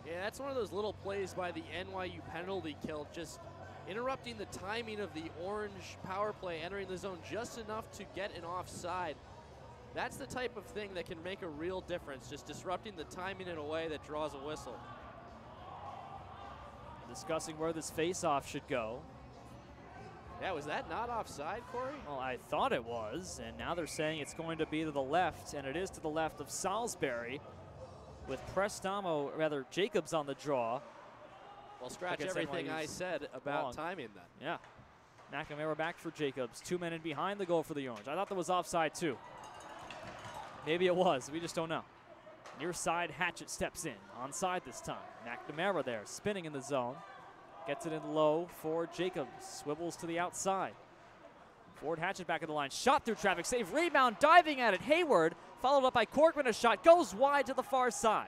Yeah, that's one of those little plays by the NYU penalty kill, just interrupting the timing of the Orange power play, entering the zone just enough to get an offside. That's the type of thing that can make a real difference, just disrupting the timing in a way that draws a whistle. Discussing where this face-off should go. Yeah, was that not offside, Cory? Well, I thought it was, and now they're saying it's going to be to the left, and it is to the left of Salisbury, with Jacobs on the draw. Well, scratch everything NYU's I said about timing then. Yeah. McNamara back for Jacobs. 2 men in behind the goal for the Orange. I thought that was offside too. Maybe it was. We just don't know. Near side, Hatchett steps in. Onside this time. McNamara there, spinning in the zone. Gets it in low for Jacobs. Swivels to the outside. Ford Hatchett back in the line. Shot through traffic. Save. Rebound. Diving at it. Hayward. Followed up by Corkman. A shot. Goes wide to the far side.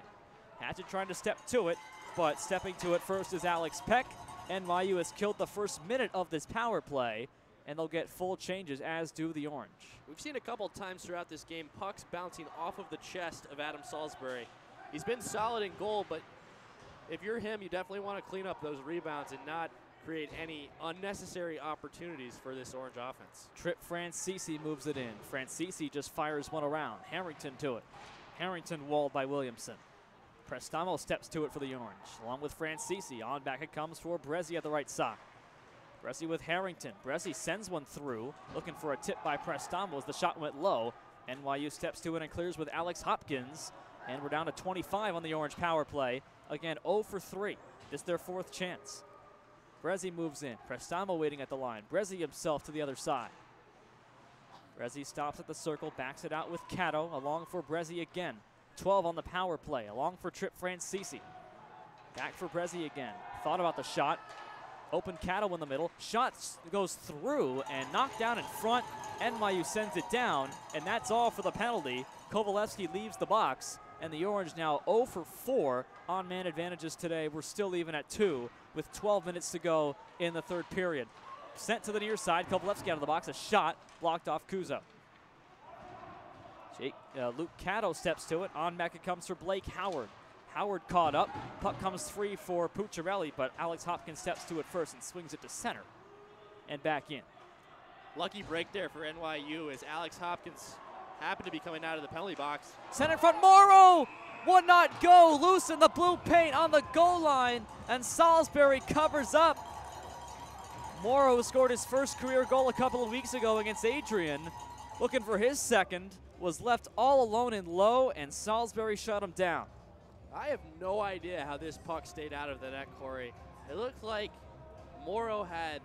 Hatchett trying to step to it. But stepping to it first is Alex Peck. NYU has killed the first minute of this power play, and they'll get full changes, as do the Orange. We've seen a couple times throughout this game pucks bouncing off of the chest of Adam Salisbury. He's been solid in goal, but if you're him, you definitely want to clean up those rebounds and not create any unnecessary opportunities for this Orange offense. Trip Francisi moves it in. Francisi just fires one around. Harrington to it. Harrington walled by Williamson. Prestamo steps to it for the Orange, along with Francisi. On back it comes for Brezzi at the right side. Brezzi with Harrington. Brezzi sends one through, looking for a tip by Prestamo as the shot went low. NYU steps to it and clears with Alex Hopkins, and we're down to 25 on the Orange power play. Again, 0 for 3. This is their 4th chance. Brezzi moves in. Prestamo waiting at the line. Brezzi himself to the other side. Brezzi stops at the circle, backs it out with Cato, along for Brezzi again. 12 on the power play, along for Trip Francisi. Back for Brezzi again. Thought about the shot. Open Cato in the middle. Shot goes through and knocked down in front. NYU sends it down, and that's all for the penalty. Kovalevsky leaves the box, and the Orange now 0 for 4 on man advantages today. We're still even at 2 with 12 minutes to go in the 3rd period. Sent to the near side. Kovalevsky out of the box. A shot blocked off Kuzo. Luke Cato steps to it. On back it comes for Blake Howard. Howard caught up. Puck comes free for Pucciarelli, but Alex Hopkins steps to it first and swings it to center and back in. Lucky break there for NYU as Alex Hopkins happened to be coming out of the penalty box. Center front, Morrow would not go. Loose in the blue paint on the goal line, and Salisbury covers up. Morrow scored his first career goal a couple of weeks ago against Adrian. Looking for his second. Was left all alone in low, and Salisbury shut him down. I have no idea how this puck stayed out of the net, Cory. It looked like Morrow had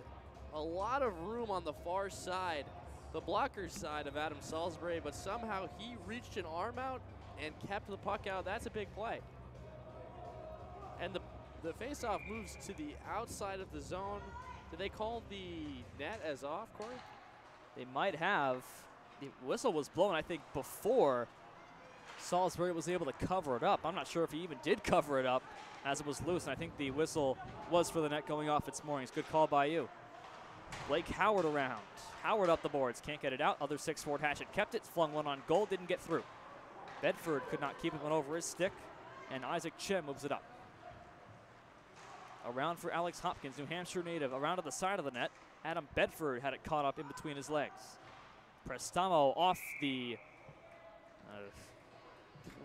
a lot of room on the far side, the blocker side of Adam Salisbury, but somehow he reached an arm out and kept the puck out. That's a big play. And the faceoff moves to the outside of the zone. Did they call the net as off, Cory? They might have. The whistle was blown, I think, before Salisbury was able to cover it up. I'm not sure if he even did cover it up as it was loose, and I think the whistle was for the net going off its moorings. Good call by you. Blake Howard around. Howard up the boards. Can't get it out. Other 6 Ford Hatchet kept it. Flung one on goal. Didn't get through. Bedford could not keep it, went over his stick, and Isaac Chen moves it up. Around for Alex Hopkins, New Hampshire native. Around to the side of the net. Adam Bedford had it caught up in between his legs. Prestamo off the,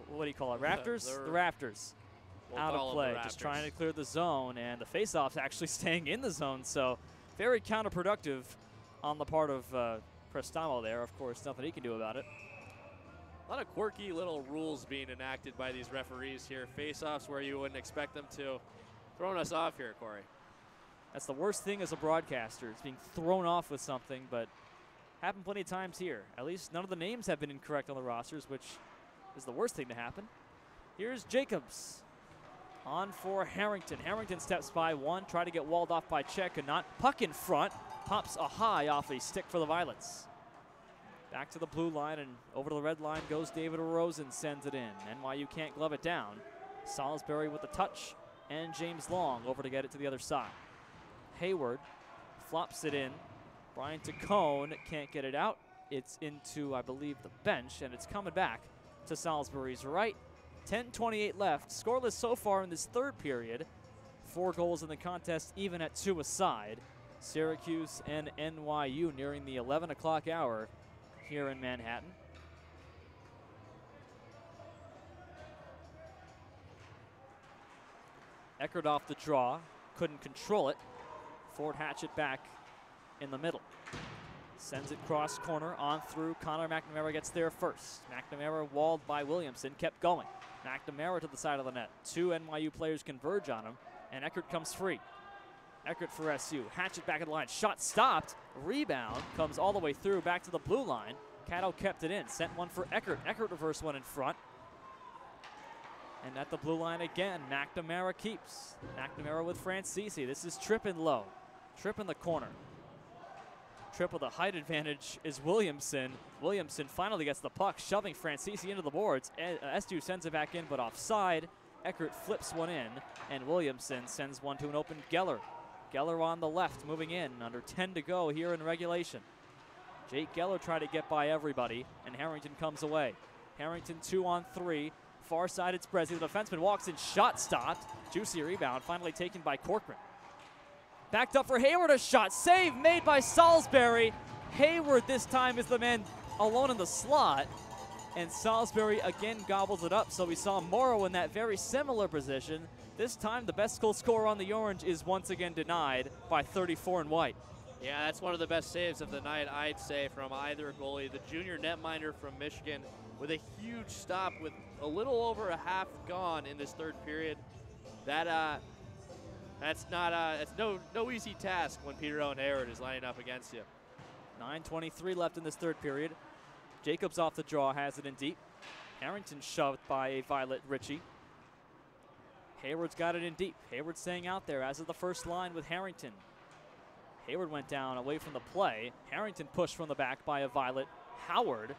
what do you call it, rafters? The rafters. Out of play, just trying to clear the zone, and the faceoff's actually staying in the zone, so very counterproductive on the part of Prestamo there. Of course, nothing he can do about it. A lot of quirky little rules being enacted by these referees here. Faceoffs where you wouldn't expect them to. Throwing us off here, Cory. That's the worst thing as a broadcaster. It's being thrown off with something, but happened plenty of times here. At least none of the names have been incorrect on the rosters, which is the worst thing to happen. Here's Jacobs on for Harrington. Harrington steps by one, try to get walled off by Cech, and not. Puck in front, pops a high off a stick for the Violets. Back to the blue line, and over to the red line goes David Rosen, sends it in. NYU can't glove it down. Salisbury with the touch and James Long over to get it to the other side. Hayward flops it in. Brian Tacone can't get it out. It's into, I believe, the bench, and it's coming back to Salisbury's right. 10:28 left. Scoreless so far in this third period. 4 goals in the contest, even at 2 aside. Syracuse and NYU nearing the 11 o'clock hour here in Manhattan. Eckert off the draw, couldn't control it. Ford Hatchet back in the middle. Sends it cross corner on through. Connor McNamara gets there first. McNamara walled by Williamson, kept going. McNamara to the side of the net. 2 NYU players converge on him, and Eckert comes free. Eckert for SU. Hatchet back at the line. Shot stopped. Rebound comes all the way through back to the blue line. Caddo kept it in. Sent one for Eckert. Eckert reverse one in front. And at the blue line again, McNamara keeps. McNamara with Francisi. This is Trippin low. Tripp in the corner. Tripp with a height advantage is Williamson. Williamson finally gets the puck, shoving Francisi into the boards. SU sends it back in, but offside. Eckert flips one in, and Williamson sends one to an open Geller. Geller on the left, moving in. Under 10 to go here in regulation. Jake Geller tried to get by everybody, and Harrington comes away. Harrington 2-on-3. Far side, it's Brezzi. The defenseman walks in, shot stopped. Juicy rebound, finally taken by Corcoran. Backed up for Hayward, a shot. Save made by Salisbury. Hayward this time is the man alone in the slot. And Salisbury again gobbles it up. So we saw Morrow in that very similar position. This time the best goal scorer on the Orange is once again denied by 34 in white. Yeah, that's one of the best saves of the night, I'd say, from either goalie. The junior netminder from Michigan with a huge stop with a little over a half gone in this third period. That's no easy task when Peter Owen Hayward is lining up against you. 9:23 left in this third period. Jacobs off the draw, has it in deep. Harrington shoved by a Violet Ritchie. Hayward's got it in deep. Hayward staying out there as of the first line with Harrington. Hayward went down away from the play. Harrington pushed from the back by a Violet Howard.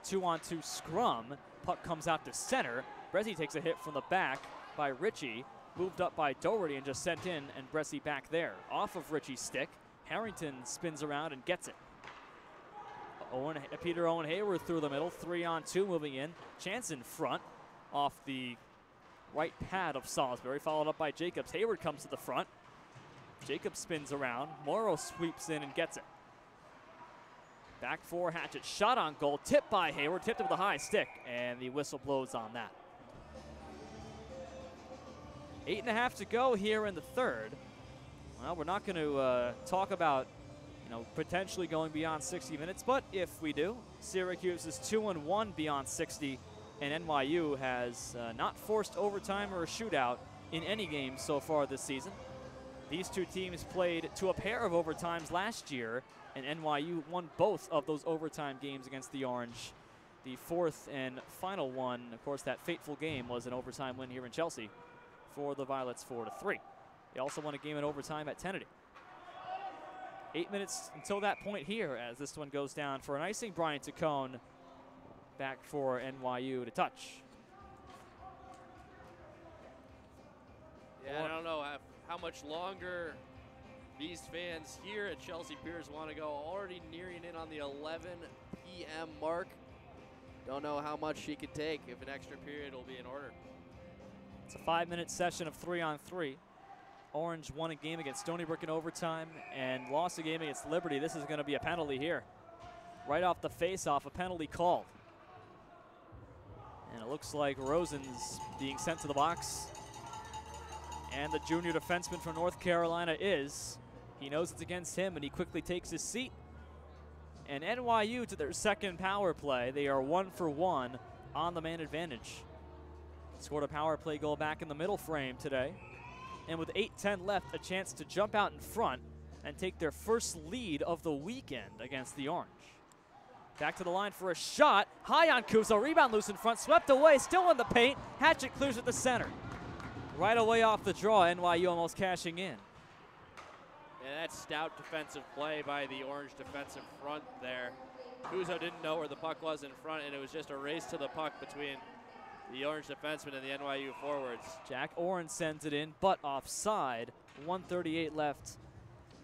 2-on-2 scrum. Puck comes out to center. Brezzi takes a hit from the back by Ritchie. Moved up by Doherty and just sent in, and Brezzi back there. Off of Ritchie's stick. Harrington spins around and gets it. Peter Owen Hayward through the middle. 3-on-2 moving in. Chance in front off the right pad of Salisbury, followed up by Jacobs. Hayward comes to the front. Jacobs spins around. Morrow sweeps in and gets it. Back for Hatchet. Shot on goal. Tipped by Hayward. Tipped it with a high stick. And the whistle blows on that. 8.5 to go here in the third. Well, we're not going to talk about, potentially going beyond 60 minutes. But if we do, Syracuse is 2-1 beyond 60. And NYU has not forced overtime or a shootout in any game so far this season. These two teams played to a pair of overtimes last year, and NYU won both of those overtime games against the Orange. The fourth and final one, of course, that fateful game was an overtime win here in Chelsea for the Violets 4-3. They also won a game in overtime at Tennessee. 8 minutes until that point here as this one goes down for an icing. Brian Tacone back for NYU to touch. Yeah, I don't know how much longer these fans here at Chelsea Piers want to go. Already nearing in on the 11 p.m. mark. Don't know how much she could take if an extra period will be in order. It's a 5-minute session of 3-on-3. Orange won a game against Stony Brook in overtime and lost a game against Liberty. This is going to be a penalty here. Right off the face-off, a penalty called. And it looks like Rosen's being sent to the box. And the junior defenseman from North Carolina is. He knows it's against him, and he quickly takes his seat. And NYU to their second power play. They are 1 for 1 on the man advantage. Scored a power play goal back in the middle frame today. And with 8:10 left, a chance to jump out in front and take their first lead of the weekend against the Orange. Back to the line for a shot. High on Kuso. Rebound loose in front. Swept away. Still in the paint. Hatchet clears at the center. Right away off the draw. NYU almost cashing in. Yeah, that stout defensive play by the Orange defensive front there. Kuso didn't know where the puck was in front, and it was just a race to the puck between the Orange defenseman and the NYU forwards. Jack Oren sends it in, but offside. 1:38 left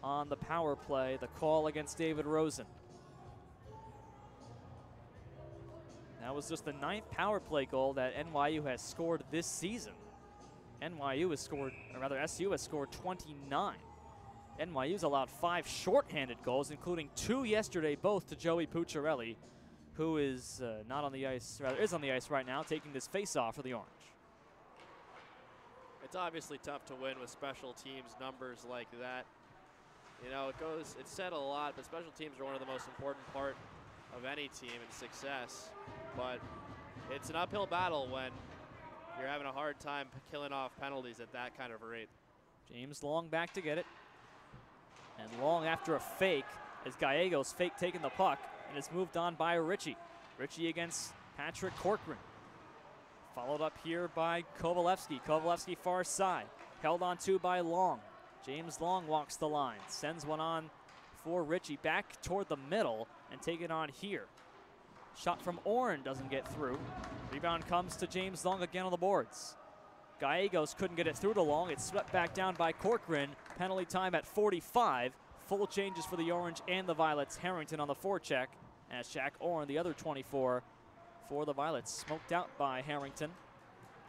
on the power play. The call against David Rosen. That was just the 9th power play goal that NYU has scored this season. NYU has scored, or rather SU has scored 29. NYU's allowed 5 shorthanded goals, including 2 yesterday, both to Joey Pucciarelli, who is not on the ice, rather is on the ice right now, taking this face-off for the Orange. It's obviously tough to win with special teams numbers like that. You know, it's said a lot, but special teams are one of the most important part of any team and success. But it's an uphill battle when you're having a hard time killing off penalties at that kind of a rate. James Long back to get it. And Long after a fake, as Gallegos fake taking the puck, and it's moved on by Ritchie. Ritchie against Patrick Corcoran. Followed up here by Kovalevsky. Kovalevsky far side. Held on to by Long. James Long walks the line. Sends one on for Ritchie. Back toward the middle and take it on here. Shot from Oren doesn't get through. Rebound comes to James Long again on the boards. Gallegos couldn't get it through to Long. It's swept back down by Corcoran. Penalty time at 45. Full changes for the Orange and the Violets. Harrington on the forecheck as Jack Oren, the other 24 for the Violets, smoked out by Harrington.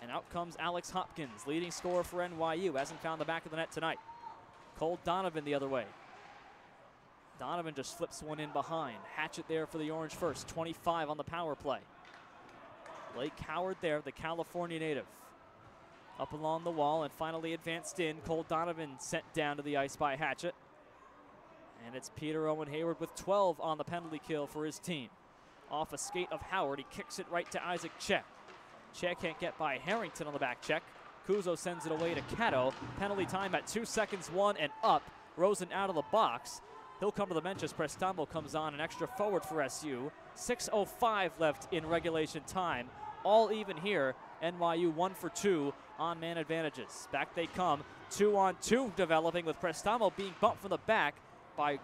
And out comes Alex Hopkins, leading scorer for NYU. Hasn't found the back of the net tonight. Cole Donovan the other way. Donovan just flips one in behind. Hatchet there for the Orange first. 25 on the power play. Blake Howard there, the California native. Up along the wall and finally advanced in. Cole Donovan sent down to the ice by Hatchet. And it's Peter Owen Hayward with 12 on the penalty kill for his team. Off a skate of Howard, he kicks it right to Isaac Czech. Czech can't get by Harrington on the back check. Kuzo sends it away to Cato. Penalty time at 2 seconds, 1 and up. Rosen out of the box. He'll come to the bench as Prestambo comes on, an extra forward for SU. 6:05 left in regulation time. All even here. NYU 1 for 2 on man advantages. Back they come. 2-on-2 developing with Prestambo being bumped from the back by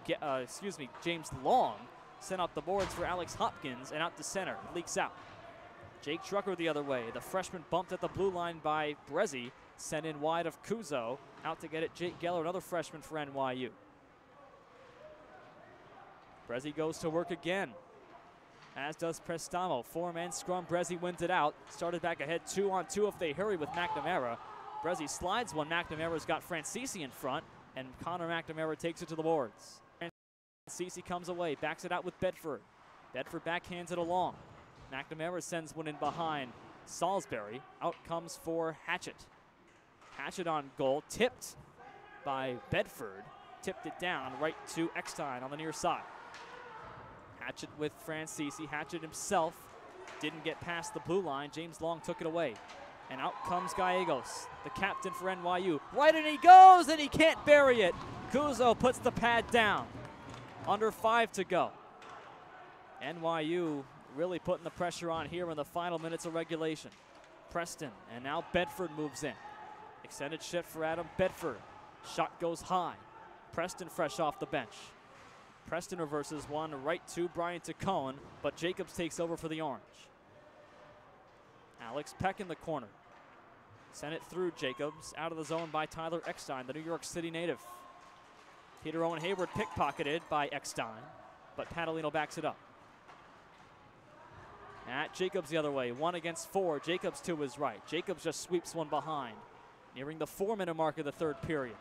James Long. Sent up the boards for Alex Hopkins and out to center. Leaks out. Jake Trucker the other way. The freshman bumped at the blue line by Brezzi. Sent in wide of Kuzo. Out to get it, Jake Geller, another freshman for NYU. Brezzi goes to work again, as does Prestamo. 4-man scrum. Brezzi wins it out. Started back ahead 2-on-2 if they hurry with McNamara. Brezzi slides one. McNamara's got Francisi in front, and Connor McNamara takes it to the boards. Francisi comes away, backs it out with Bedford. Bedford backhands it along. McNamara sends one in behind Salisbury. Out comes for Hatchet. Hatchet on goal, tipped by Bedford. Tipped it down right to Eckstein on the near side. Hatchet with Francisi. Hatchet himself didn't get past the blue line. James Long took it away. And out comes Gallegos, the captain for NYU. Right, and he goes, and he can't bury it. Kuzo puts the pad down. Under 5 to go. NYU really putting the pressure on here in the final minutes of regulation. Preston, and now Bedford moves in. Extended shift for Adam Bedford. Shot goes high. Preston fresh off the bench. Preston reverses one right to Brian Tacone, but Jacobs takes over for the Orange. Alex Peck in the corner. Sent it through Jacobs, out of the zone by Tyler Eckstein, the New York City native. Peter Owen Hayward pickpocketed by Eckstein, but Padalino backs it up. At Jacobs the other way, 1 against 4. Jacobs to his right. Jacobs just sweeps one behind, nearing the 4-minute mark of the third period.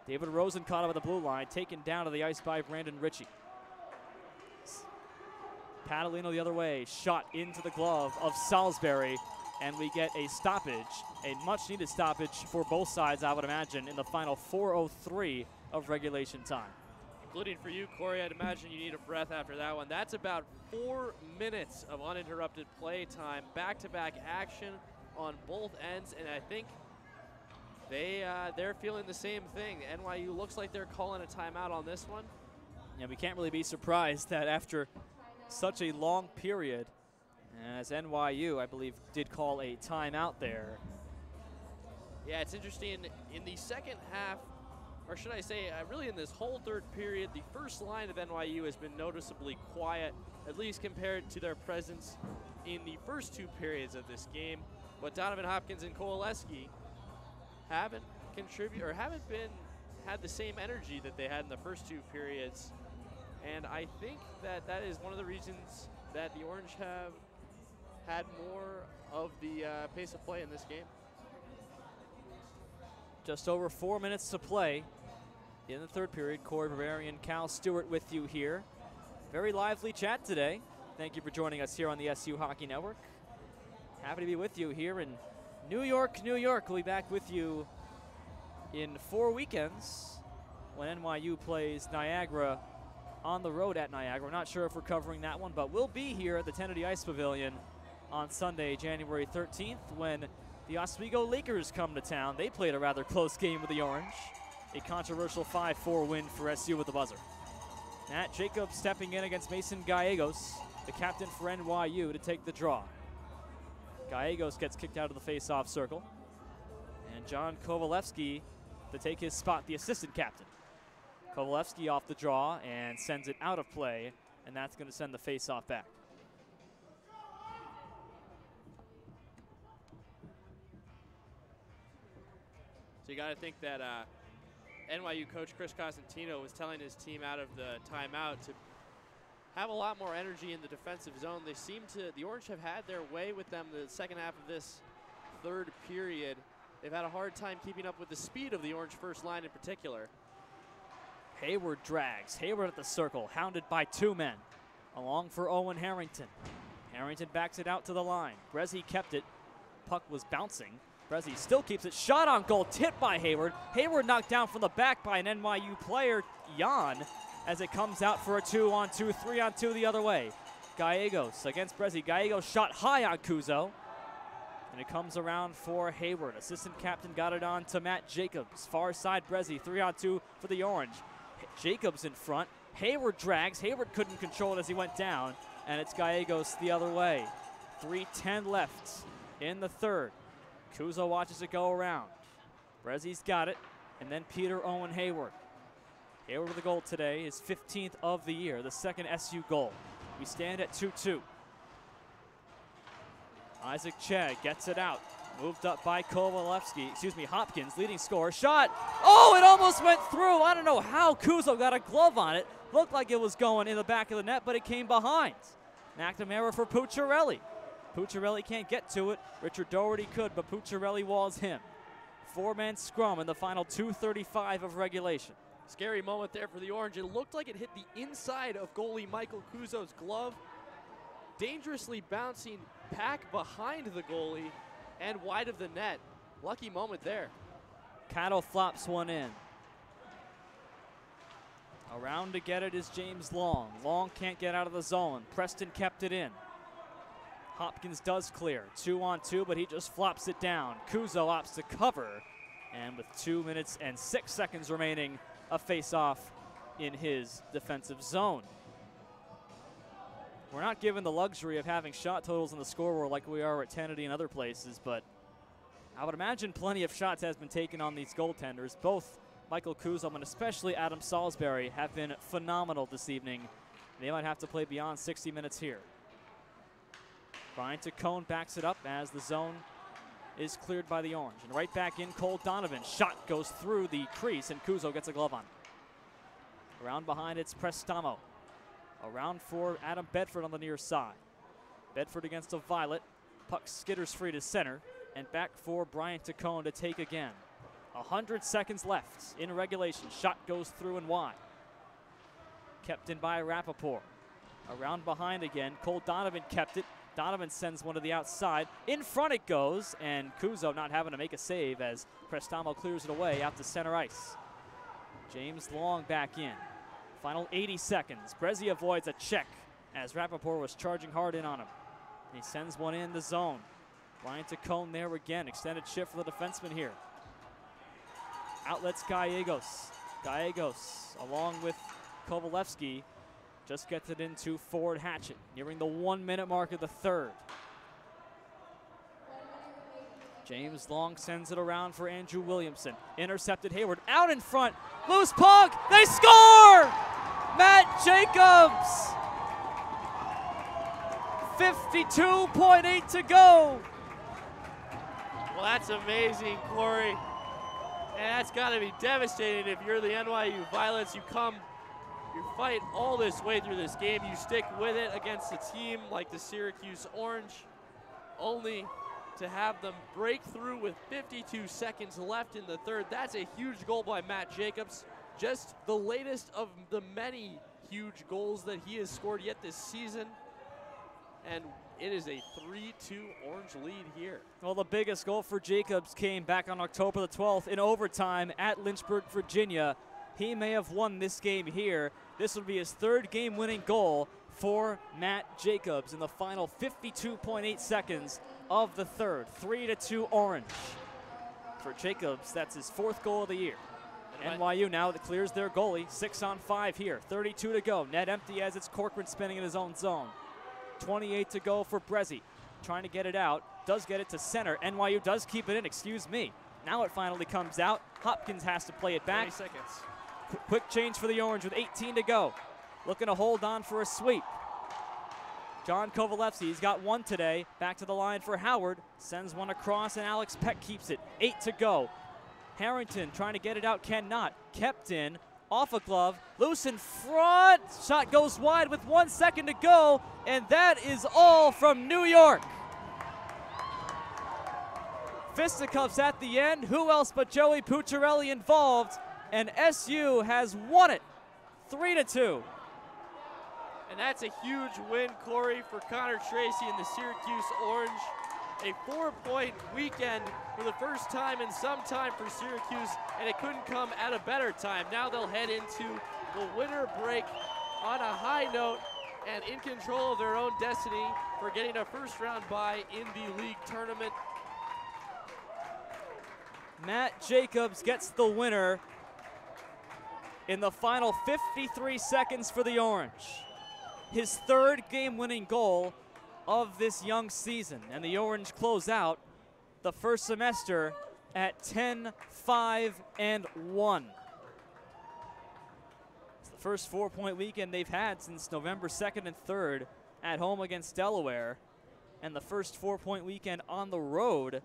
David Rosen caught up at the blue line, taken down to the ice by Brandon Ritchie. Padalino the other way, shot into the glove of Salisbury, and we get a stoppage, a much-needed stoppage for both sides, I would imagine, in the final 4:03 of regulation time. Including for you, Cory, I'd imagine you need a breath after that one. That's about 4 minutes of uninterrupted play time, back-to-back action on both ends, and I think they're feeling the same thing. NYU looks like they're calling a timeout on this one. Yeah, we can't really be surprised that after such a long period, as NYU, I believe, did call a timeout there. Yeah, it's interesting. In the second half, or should I say, really in this whole third period, the first line of NYU has been noticeably quiet, at least compared to their presence in the first 2 periods of this game. But Donovan Hopkins and Kowaleski haven't had the same energy that they had in the first 2 periods. And I think that that is one of the reasons that the Orange have had more of the pace of play in this game. Just over 4 minutes to play in the third period. Cory, Berberian, Cal, Stewart with you here. Very lively chat today. Thank you for joining us here on the SU Hockey Network. Happy to be with you here in New York, New York. We'll be back with you in 4 weekends when NYU plays Niagara on the road at Niagara. We're not sure if we're covering that one, but we'll be here at the Kennedy Ice Pavilion on Sunday, January 13th, when the Oswego Lakers come to town. They played a rather close game with the Orange. A controversial 5-4 win for SU with the buzzer. Matt Jacobs stepping in against Mason Gallegos, the captain for NYU, to take the draw. Gallegos gets kicked out of the face-off circle. And John Kowaleski to take his spot, the assistant captain. Kowaleski off the draw and sends it out of play, and that's going to send the face-off back. So you got to think that NYU coach Chris Cosentino was telling his team out of the timeout to have a lot more energy in the defensive zone. The Orange have had their way with them the second half of this third period. They've had a hard time keeping up with the speed of the Orange first line in particular. Hayward drags. Hayward at the circle, hounded by 2 men. Along for Owen Harrington. Harrington backs it out to the line. Brezzi kept it. Puck was bouncing. Brezzi still keeps it. Shot on goal, tipped by Hayward. Hayward knocked down from the back by an NYU player, Jan, as it comes out for a 2-on-2, 3-on-2 the other way. Gallegos against Brezzi. Gallegos shot high on Kuzo. And it comes around for Hayward. Assistant captain got it on to Matt Jacobs. Far side Brezzi, 3-on-2 for the Orange. Jacobs in front. Hayward drags. Hayward couldn't control it as he went down. And it's Gallegos the other way. 3:10 left in the third. Kuzo watches it go around. Brezzi's got it. And then Peter Owen Hayward. Hayward with the goal today, his 15th of the year, the second SU goal. We stand at 2-2. Isaac Che gets it out. Moved up by Hopkins, leading scorer. Shot. Oh, it almost went through. I don't know how Kuzo got a glove on it. Looked like it was going in the back of the net, but it came behind. McNamara for Pucciarelli. Pucciarelli can't get to it. Richard Doherty could, but Pucciarelli walls him. 4-man scrum in the final 2:35 of regulation. Scary moment there for the Orange. It looked like it hit the inside of goalie Michael Kuzo's glove. Dangerously bouncing back behind the goalie and wide of the net. Lucky moment there. Cattle flops one in. Around to get it is James Long. Long can't get out of the zone. Preston kept it in. Hopkins does clear. 2-on-2, but he just flops it down. Kuzo opts to cover. And with 2 minutes and 6 seconds remaining, a face-off in his defensive zone. We're not given the luxury of having shot totals in the scoreboard like we are at Kennedy and other places, but I would imagine plenty of shots has been taken on these goaltenders. Both Michael Kuzo and especially Adam Salisbury have been phenomenal this evening. They might have to play beyond 60 minutes here. Brian Tacone backs it up as the zone is cleared by the Orange. And right back in, Cole Donovan. Shot goes through the crease, and Kuzo gets a glove on it. Around behind, it's Prestamo. Around for Adam Bedford on the near side. Bedford against a Violet. Puck skitters free to center. And back for Brian Tacone to take again. 100 seconds left in regulation. Shot goes through and wide. Kept in by Rappaport. Around behind again. Cole Donovan kept it. Donovan sends one to the outside. In front it goes, and Kuzo not having to make a save as Prestamo clears it away out to center ice. James Long back in. Final 80 seconds. Brezzi avoids a check as Rappaport was charging hard in on him. And he sends one in the zone. Brian Tacone there again. Extended shift for the defenseman here. Outlets Gallegos. Gallegos, along with Kowaleski, just gets it into Ford Hatchet, nearing the 1 minute mark of the third. James Long sends it around for Andrew Williamson. Intercepted Hayward, out in front, loose puck, they score! Matt Jacobs! 52.8 to go. Well, that's amazing, Cory. And that's got to be devastating if you're the NYU Violets. You fight all this way through this game. You stick with it against a team like the Syracuse Orange, only to have them break through with 52 seconds left in the third. That's a huge goal by Matt Jacobs. Just the latest of the many huge goals that he has scored yet this season. And it is a 3-2 Orange lead here. Well, the biggest goal for Jacobs came back on October the 12th in overtime at Lynchburg, Virginia. He may have won this game here. This would be his third game-winning goal for Matt Jacobs in the final 52.8 seconds of the third. 3-2 Orange. For Jacobs, that's his fourth goal of the year. NYU now that clears their goalie. 6-on-5 here. 32 to go. Net empty as it's Corcoran spinning in his own zone. 28 to go for Brezzi. Trying to get it out. Does get it to center. NYU does keep it in. Excuse me. Now it finally comes out. Hopkins has to play it back. 20 seconds. Quick change for the Orange with 18 to go. Looking to hold on for a sweep. John Kovalevsky, he's got one today. Back to the line for Howard. Sends one across, and Alex Peck keeps it. 8 to go. Harrington trying to get it out, cannot. Kept in, off a glove, loose in front. Shot goes wide with 1 second to go, and that is all from New York. Fisticuffs at the end. Who else but Joey Pucciarelli involved? And SU has won it, 3-2. And that's a huge win, Cory, for Connor Tracy and the Syracuse Orange. A 4-point weekend for the first time in some time for Syracuse, and it couldn't come at a better time. Now they'll head into the winter break on a high note and in control of their own destiny for getting a first-round bye in the league tournament. Matt Jacobs gets the winner in the final 53 seconds for the Orange. His third game-winning goal of this young season, and the Orange close out the first semester at 10-5-1. It's the first 4-point weekend they've had since November 2nd and 3rd at home against Delaware, and the first 4-point weekend on the road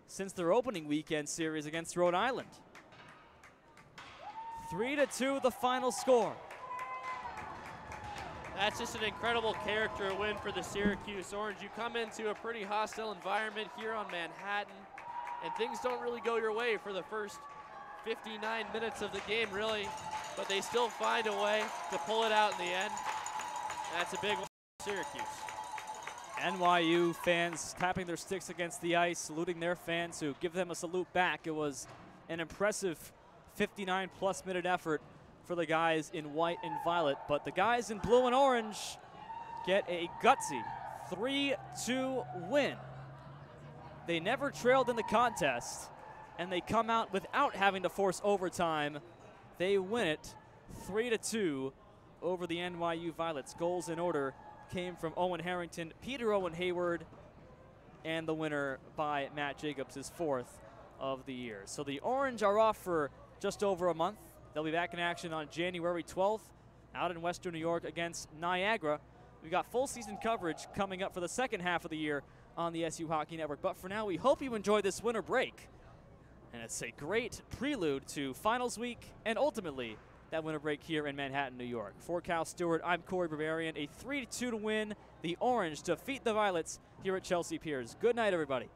since their opening weekend series against Rhode Island. 3-2 the final score. That's just an incredible character win for the Syracuse Orange. You come into a pretty hostile environment here on Manhattan, and things don't really go your way for the first 59 minutes of the game, really, but they still find a way to pull it out in the end. That's a big one for Syracuse. NYU fans tapping their sticks against the ice, saluting their fans who give them a salute back. It was an impressive 59-plus minute effort for the guys in white and violet, but the guys in blue and orange get a gutsy 3-2 win. They never trailed in the contest, and they come out without having to force overtime. They win it 3-2 over the NYU Violets. Goals in order came from Owen Harrington, Peter Owen Hayward, and the winner by Matt Jacobs, his fourth of the year. So the Orange are off for just over a month. They'll be back in action on January 12th out in Western New York against Niagara. We've got full season coverage coming up for the second half of the year on the SU Hockey Network. But for now, we hope you enjoyed this winter break. And it's a great prelude to finals week and ultimately that winter break here in Manhattan, New York. For Cal Stewart, I'm Cory Berberian. A 3-2 to win. The Orange defeat the Violets here at Chelsea Piers. Good night, everybody.